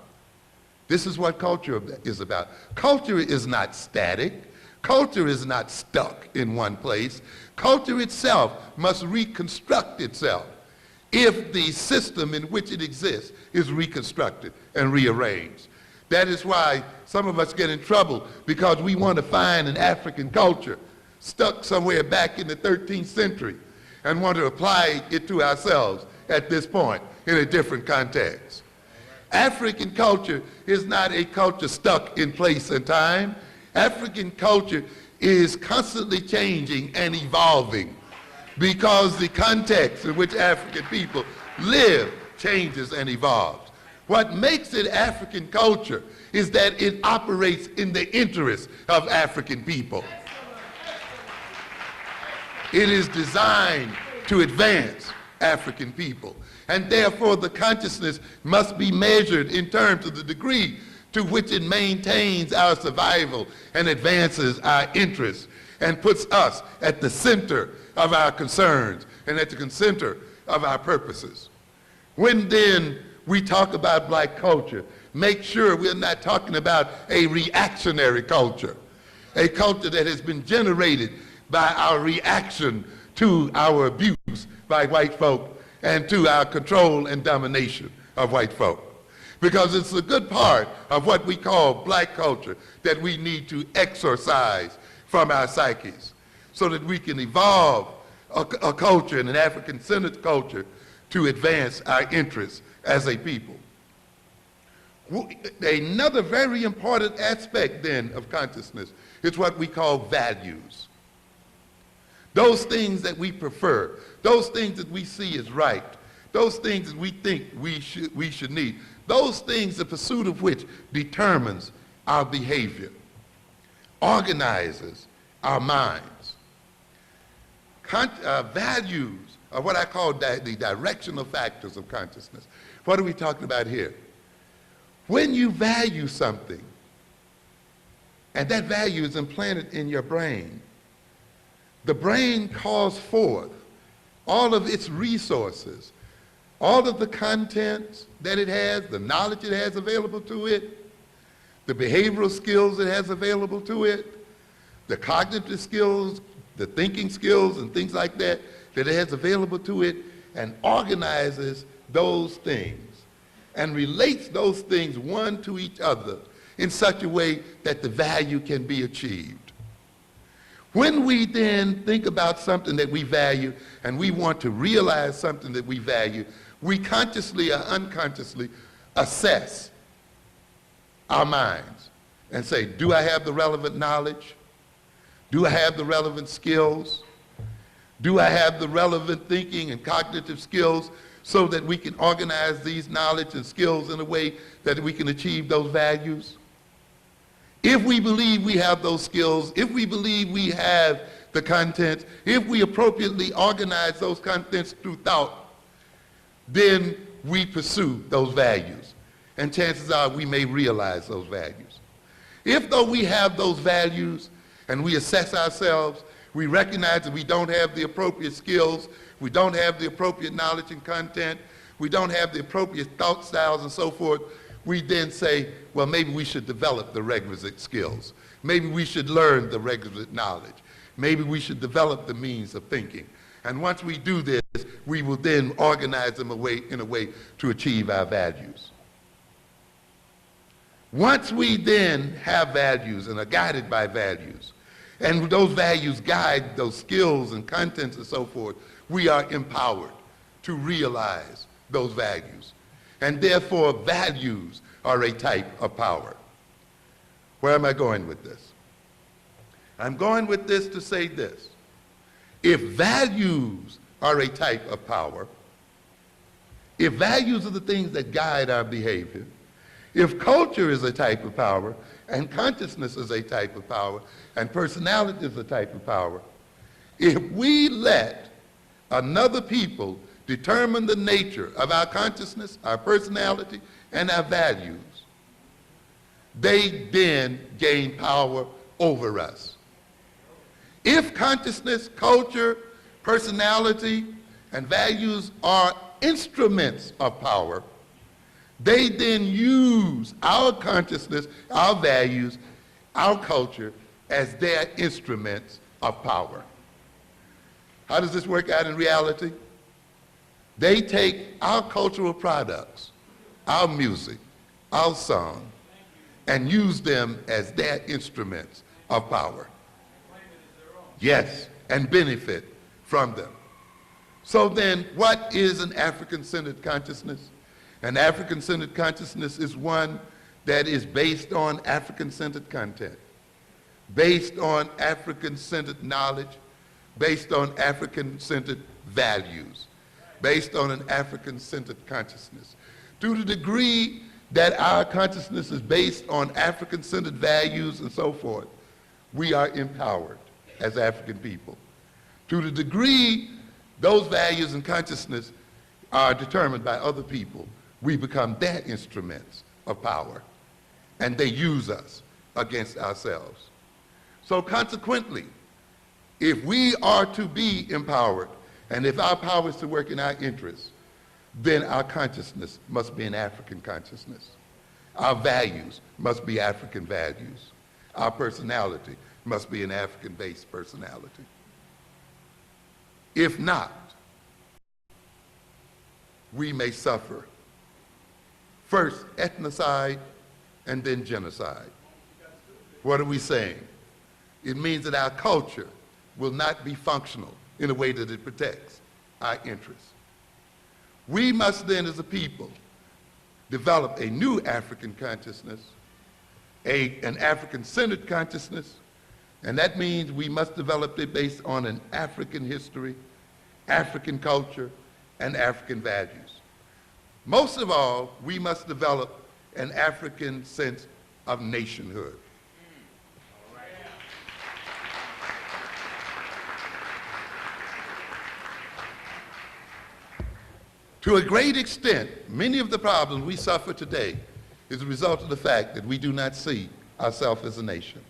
B: This is what culture is about. Culture is not static. Culture is not stuck in one place. Culture itself must reconstruct itself if the system in which it exists is reconstructed and rearranged. That is why some of us get in trouble, because we want to find an African culture stuck somewhere back in the 13th century and want to apply it to ourselves at this point in a different context. African culture is not a culture stuck in place and time. African culture is constantly changing and evolving because the context in which African people live changes and evolves. What makes it African culture is that it operates in the interest of African people. It is designed to advance African people. And therefore, the consciousness must be measured in terms of the degree to which it maintains our survival and advances our interests and puts us at the center of our concerns and at the center of our purposes. When then we talk about black culture, make sure we're not talking about a reactionary culture, a culture that has been generated by our reaction to our abuse by white folk and to our control and domination of white folk. Because it's a good part of what we call black culture that we need to exorcise from our psyches so that we can evolve a culture, and an African-centered culture, to advance our interests as a people. Another very important aspect then of consciousness is what we call values. Those things that we prefer, those things that we see as right, those things that we think we should need, those things, the pursuit of which determines our behavior, organizes our minds. Values are what I call the directional factors of consciousness. What are we talking about here? When you value something, and that value is implanted in your brain, the brain calls forth all of its resources, all of the contents that it has, the knowledge it has available to it, the behavioral skills it has available to it, the cognitive skills, the thinking skills and things like that it has available to it, and organizes those things and relates those things one to each other in such a way that the value can be achieved. When we then think about something that we value and we want to realize something that we value, we consciously or unconsciously assess our minds and say, do I have the relevant knowledge? Do I have the relevant skills? Do I have the relevant thinking and cognitive skills so that we can organize these knowledge and skills in a way that we can achieve those values? If we believe we have those skills, if we believe we have the contents, if we appropriately organize those contents through thought, then we pursue those values. And chances are we may realize those values. If though we have those values and we assess ourselves, we recognize that we don't have the appropriate skills, we don't have the appropriate knowledge and content, we don't have the appropriate thought styles and so forth, we then say, well, maybe we should develop the requisite skills. Maybe we should learn the requisite knowledge. Maybe we should develop the means of thinking. And once we do this, we will then organize them in a way to achieve our values. Once we then have values and are guided by values, and those values guide those skills and contents and so forth, we are empowered to realize those values. And therefore, values are a type of power. Where am I going with this? I'm going with this to say this. If values are a type of power, if values are the things that guide our behavior, if culture is a type of power, and consciousness is a type of power, and personality is a type of power, if we let another people determine the nature of our consciousness, our personality, and our values, they then gain power over us. If consciousness, culture, personality, and values are instruments of power, they then use our consciousness, our values, our culture as their instruments of power. How does this work out in reality? They take our cultural products, our music, our song, and use them as their instruments of power. Yes, and benefit from them. So then, what is an African-centered consciousness? An African-centered consciousness is one that is based on African-centered content, based on African-centered knowledge, based on African-centered values, based on an African-centered consciousness. To the degree that our consciousness is based on African-centered values and so forth, we are empowered as African people. To the degree those values and consciousness are determined by other people, we become their instruments of power, and they use us against ourselves. So consequently, If we are to be empowered, and if our power is to work in our interests, then our consciousness must be an African consciousness. Our values must be African values. Our personality must be an African-based personality. If not, we may suffer first ethnocide and then genocide. What are we saying? It means that our culture will not be functional in a way that it protects our interests. We must then, as a people, develop a new African consciousness, an African-centered consciousness, and that means we must develop it based on an African history, African culture, and African values. Most of all, we must develop an African sense of nationhood. To a great extent, many of the problems we suffer today is a result of the fact that we do not see ourselves as a nation.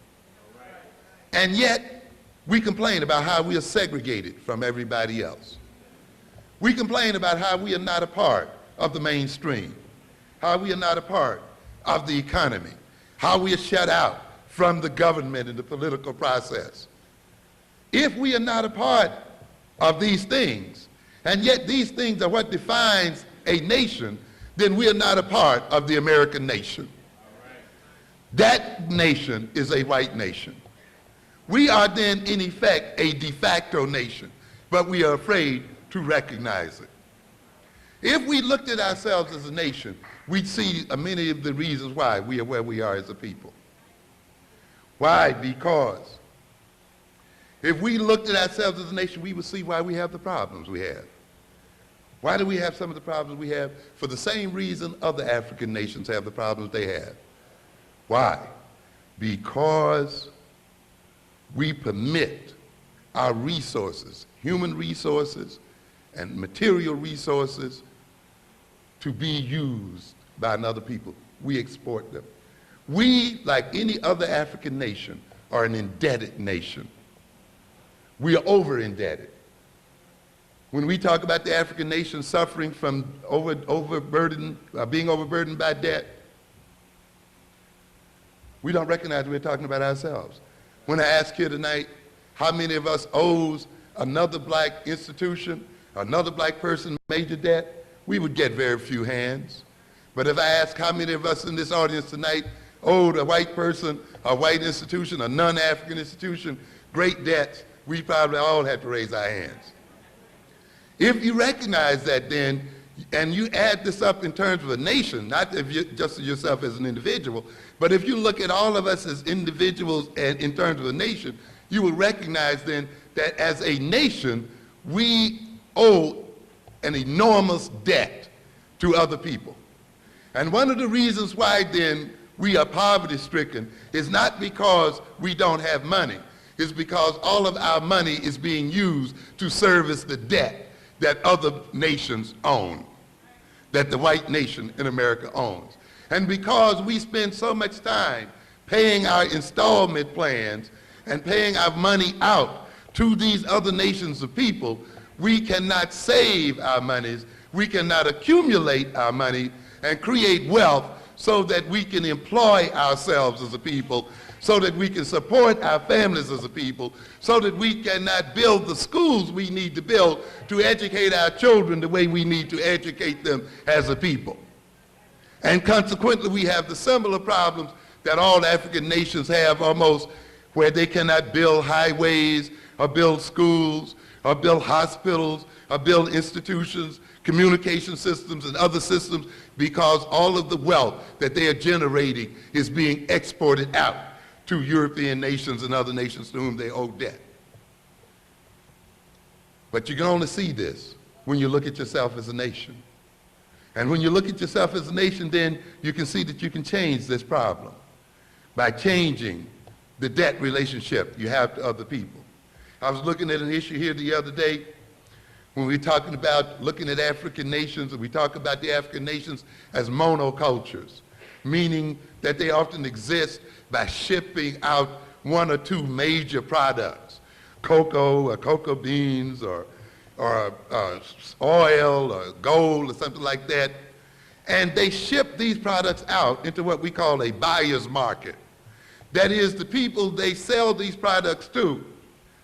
B: And yet, we complain about how we are segregated from everybody else. We complain about how we are not a part of the mainstream, how we are not a part of the economy, how we are shut out from the government and the political process. If we are not a part of these things, and yet these things are what defines a nation, then we are not a part of the American nation. That nation is a white nation. We are then, in effect, a de facto nation, but we are afraid to recognize it. If we looked at ourselves as a nation, we'd see many of the reasons why we are where we are as a people. Why? Because if we looked at ourselves as a nation, we would see why we have the problems we have. Why do we have some of the problems we have? For the same reason other African nations have the problems they have. Why? Because we permit our resources, human resources and material resources, to be used by another people. We export them. We, like any other African nation, are an indebted nation. We are over-indebted. When we talk about the African nation suffering from being overburdened by debt, we don't recognize we're talking about ourselves. When I ask here tonight, how many of us owes another black institution, another black person major debt, we would get very few hands. But if I ask how many of us in this audience tonight owed a white person, a white institution, a non-African institution, great debts, we probably all have to raise our hands. If you recognize that then, and you add this up in terms of a nation, not if you, just yourself as an individual, but if you look at all of us as individuals and in terms of a nation, you will recognize then that as a nation, we owe an enormous debt to other people. And one of the reasons why then we are poverty stricken is not because we don't have money, it's because all of our money is being used to service the debt that other nations own, that the white nation in America owns. And because we spend so much time paying our installment plans and paying our money out to these other nations of people, we cannot save our monies, we cannot accumulate our money and create wealth so that we can employ ourselves as a people, so that we can support our families as a people, so that we cannot build the schools we need to build to educate our children the way we need to educate them as a people. And consequently, we have the similar problems that all African nations have almost, where they cannot build highways or build schools or build hospitals or build institutions, communication systems and other systems, because all of the wealth that they are generating is being exported out to European nations and other nations to whom they owe debt. But you can only see this when you look at yourself as a nation. And when you look at yourself as a nation, then you can see that you can change this problem by changing the debt relationship you have to other people. I was looking at an issue here the other day when we were talking about looking at African nations, and we talk about the African nations as monocultures, meaning that they often exist by shipping out one or two major products. cocoa or cocoa beans or oil or gold or something like that. And they ship these products out into what we call a buyer's market. That is, the people they sell these products to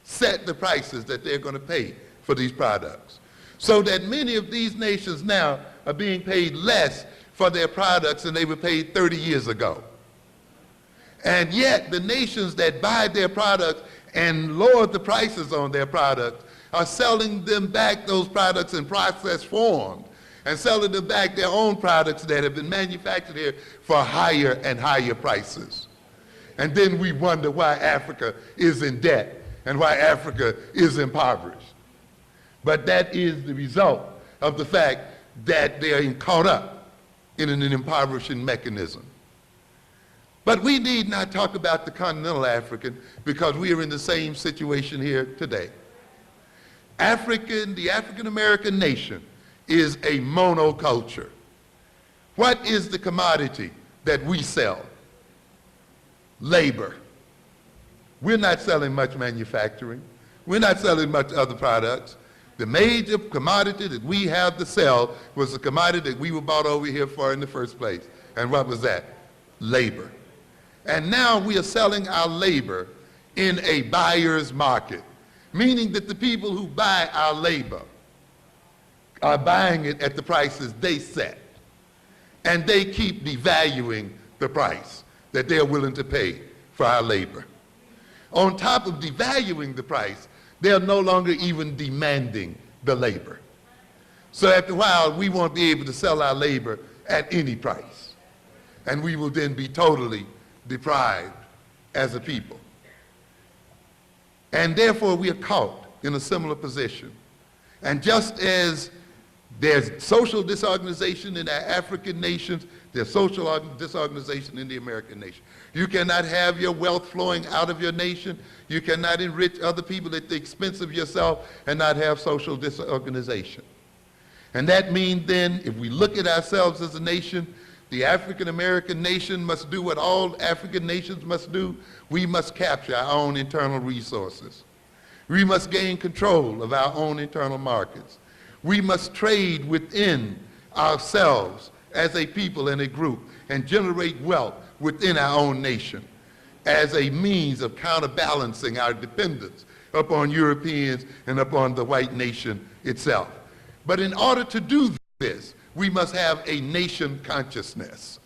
B: set the prices that they're going to pay for these products. So that many of these nations now are being paid less for their products than they were paid 30 years ago. And yet the nations that buy their products and lower the prices on their products are selling them back those products in processed form and selling them back their own products that have been manufactured here for higher and higher prices. And then we wonder why Africa is in debt and why Africa is impoverished. But that is the result of the fact that they are caught up in an impoverishing mechanism. But we need not talk about the continental African because we are in the same situation here today. The African American nation is a monoculture. What is the commodity that we sell? Labor. We're not selling much manufacturing. We're not selling much other products. The major commodity that we have to sell was the commodity that we were bought over here for in the first place. And what was that? Labor. And now we are selling our labor in a buyer's market, meaning that the people who buy our labor are buying it at the prices they set. And they keep devaluing the price that they're willing to pay for our labor. On top of devaluing the price, they're no longer even demanding the labor. So after a while, we won't be able to sell our labor at any price. And we will then be totally deprived as a people. And therefore, we are caught in a similar position. And just as there's social disorganization in our African nations, there's social disorganization in the American nation. You cannot have your wealth flowing out of your nation. You cannot enrich other people at the expense of yourself and not have social disorganization. And that means then, if we look at ourselves as a nation, the African American nation must do what all African nations must do. We must capture our own internal resources. We must gain control of our own internal markets. We must trade within ourselves as a people and a group and generate wealth within our own nation as a means of counterbalancing our dependence upon Europeans and upon the white nation itself. But in order to do this, we must have a nation consciousness.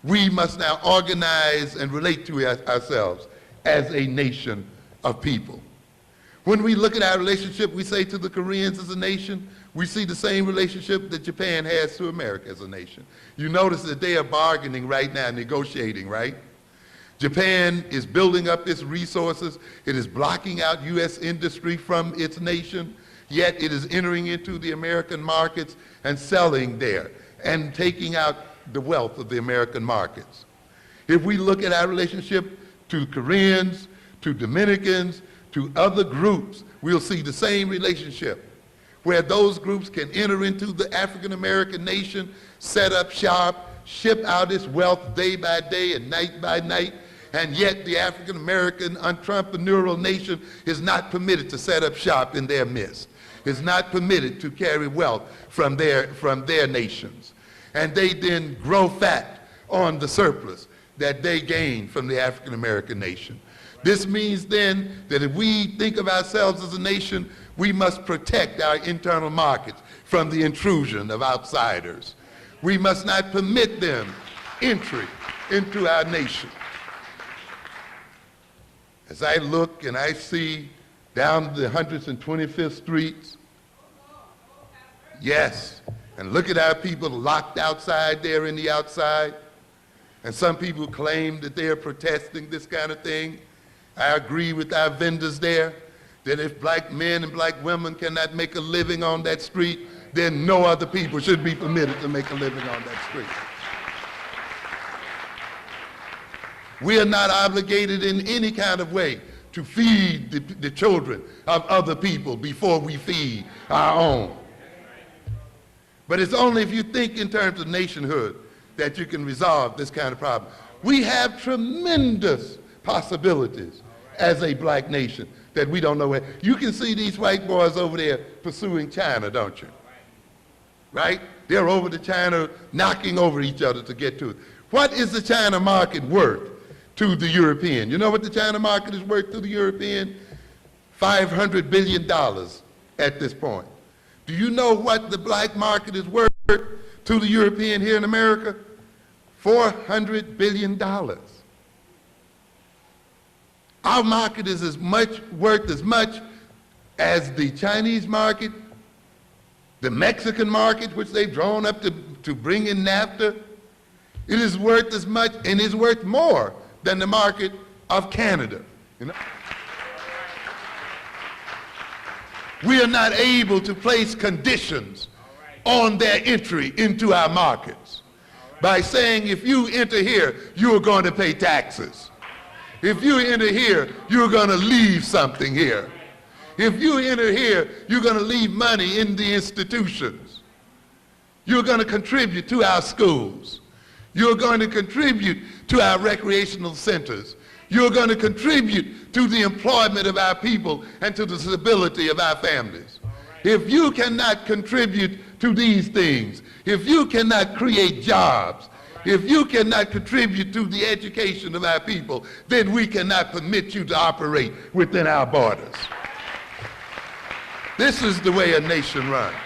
B: We must now organize and relate to ourselves as a nation of people. When we look at our relationship, we say to the Koreans as a nation, we see the same relationship that Japan has to America as a nation. You notice that they are bargaining right now, negotiating, right? Japan is building up its resources. It is blocking out U.S. industry from its nation, yet it is entering into the American markets and selling there and taking out the wealth of the American markets. If we look at our relationship to Koreans, to Dominicans, to other groups, we'll see the same relationship where those groups can enter into the African American nation, set up shop, ship out its wealth day by day and night by night, and yet the African American entrepreneurial nation is not permitted to set up shop in their midst, is not permitted to carry wealth from their nations. And they then grow fat on the surplus that they gain from the African American nation. This means then that if we think of ourselves as a nation, we must protect our internal markets from the intrusion of outsiders. We must not permit them entry into our nation. As I look and I see down the 125th streets, yes, and look at our people locked outside there in the outside, and some people claim that they are protesting this kind of thing. I agree with our vendors there that if black men and black women cannot make a living on that street, then no other people should be permitted to make a living on that street. We are not obligated in any kind of way to feed the children of other people before we feed our own. But it's only if you think in terms of nationhood that you can resolve this kind of problem. We have tremendous possibilities as a black nation that we don't know where. You can see these white boys over there pursuing China, don't you? Right? They're over to China, knocking over each other to get to it. What is the China market worth to the European? You know what the China market is worth to the European? $500 billion at this point. Do you know what the black market is worth to the European here in America? $400 billion. Our market is worth as much as the Chinese market, the Mexican market, which they've drawn up to bring in NAFTA. It is worth as much and is worth more than the market of Canada. You know? We are not able to place conditions on their entry into our markets by saying if you enter here, you are going to pay taxes. If you enter here, you're going to leave something here. If you enter here, you're going to leave money in the institutions. You're going to contribute to our schools. You're going to contribute to our recreational centers. You're going to contribute to the employment of our people and to the stability of our families. If you cannot contribute to these things, if you cannot create jobs, if you cannot contribute to the education of our people, then we cannot permit you to operate within our borders. This is the way a nation runs.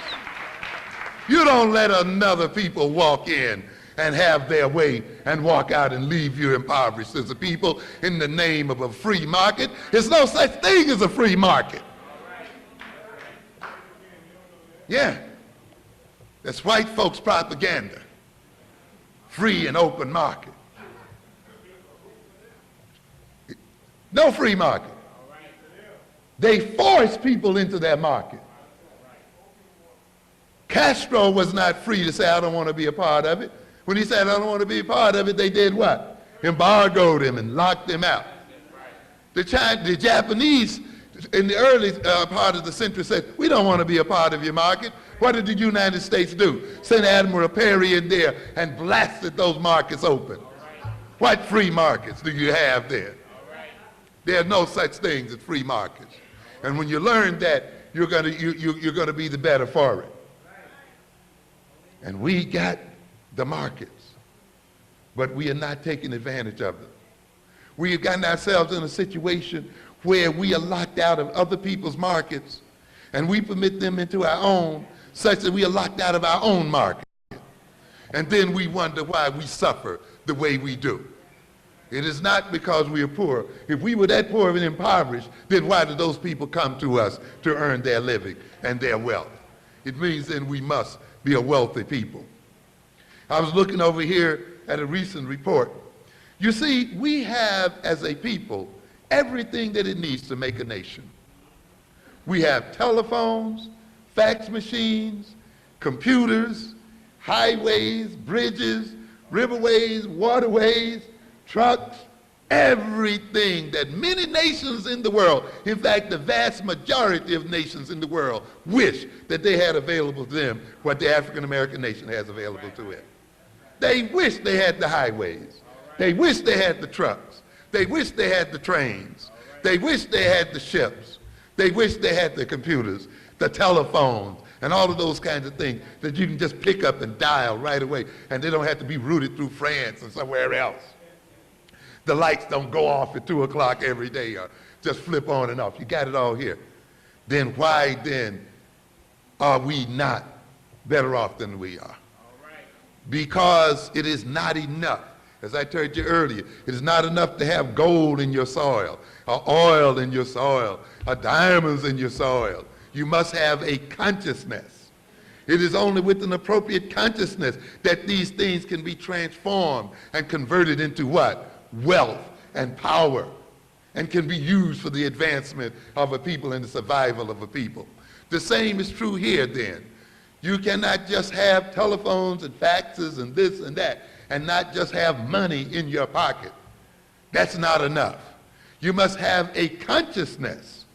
B: You don't let another people walk in and have their way and walk out and leave you impoverished as a people in the name of a free market. There's no such thing as a free market. Yeah, that's white folks' propaganda. Free and open market. No free market. They force people into their market. Castro was not free to say, I don't want to be a part of it. When he said, I don't want to be a part of it, they did what? Embargoed him and locked him out. The Japanese, in the early part of the century, said, we don't want to be a part of your market. What did the United States do? Sent Admiral Perry in there and blasted those markets open. What free markets do you have there? There are no such things as free markets. And when you learn that, you're going to be the better for it. And we got the markets, but we are not taking advantage of them. We have gotten ourselves in a situation where we are locked out of other people's markets and we permit them into our own, such that we are locked out of our own market. And then we wonder why we suffer the way we do. It is not because we are poor. If we were that poor and impoverished, then why did those people come to us to earn their living and their wealth? It means then we must be a wealthy people. I was looking over here at a recent report. You see, we have as a people everything that it needs to make a nation. We have telephones, fax machines, computers, highways, bridges, riverways, waterways, trucks, everything that many nations in the world, in fact, the vast majority of nations in the world, wish that they had available to them what the African American nation has available to it. They wish they had the highways. They wish they had the trucks. They wish they had the trains. They wish they had the ships. They wish they had the computers, the telephones, and all of those kinds of things that you can just pick up and dial right away, and they don't have to be routed through France and somewhere else. The lights don't go off at 2 o'clock every day or just flip on and off. You got it all here. Then why then are we not better off than we are? Because it is not enough. As I told you earlier, it is not enough to have gold in your soil, or oil in your soil, or diamonds in your soil. You must have a consciousness. It is only with an appropriate consciousness that these things can be transformed and converted into what? Wealth and power, and can be used for the advancement of a people and the survival of a people. The same is true here then. You cannot just have telephones and faxes and this and that and not just have money in your pocket. That's not enough. You must have a consciousness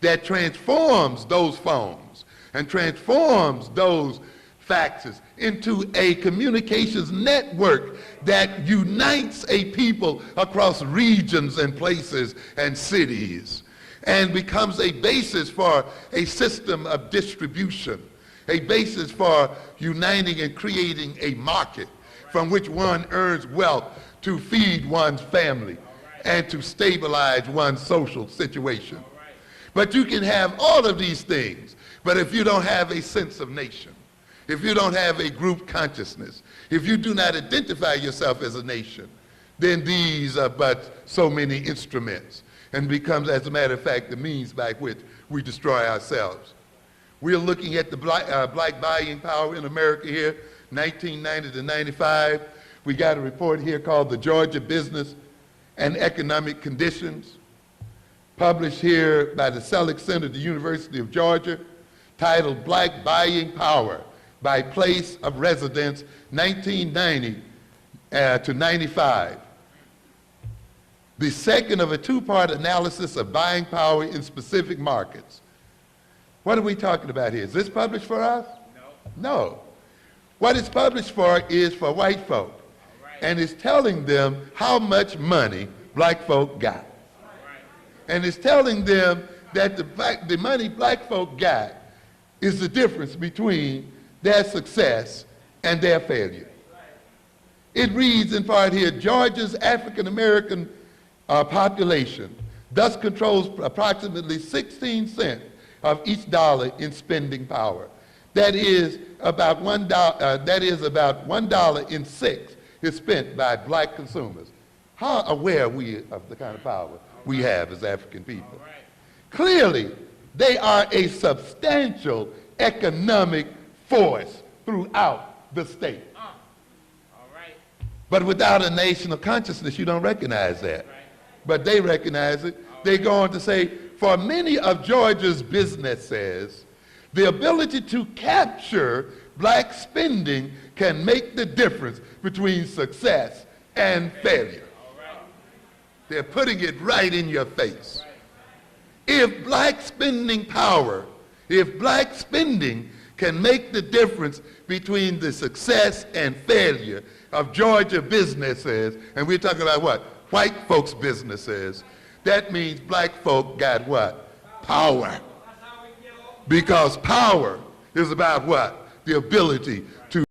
B: that transforms those phones and transforms those faxes into a communications network that unites a people across regions and places and cities and becomes a basis for a system of distribution, a basis for uniting and creating a market from which one earns wealth to feed one's family and to stabilize one's social situation. But you can have all of these things, but if you don't have a sense of nation, if you don't have a group consciousness, if you do not identify yourself as a nation, then these are but so many instruments and becomes, as a matter of fact, the means by which we destroy ourselves. We're looking at the black buying power in America here, 1990 to 95. We got a report here called the Georgia Business and Economic Conditions, published here by the Selleck Center at the University of Georgia, titled Black Buying Power by Place of Residence, 1990 to 95. The second of a two-part analysis of buying power in specific markets. What are we talking about here? Is this published for us? No. What it's published for is for white folk. And it's telling them how much money black folk got. And it's telling them that the money black folk got is the difference between their success and their failure. It reads in part here, Georgia's African American population thus controls approximately 16 cents of each dollar in spending power. That is about $1 in 6 is spent by black consumers. How aware are we of the kind of power we have as African people? Clearly, they are a substantial economic force throughout the state. But without a national consciousness, you don't recognize that. But they recognize it. They go on to say, for many of Georgia's businesses, the ability to capture black spending can make the difference between success and failure. They're putting it right in your face. If black spending power, if black spending can make the difference between the success and failure of Georgia businesses, and we're talking about what? White folks' businesses, that means black folk got what? Power. Because power is about what? The ability to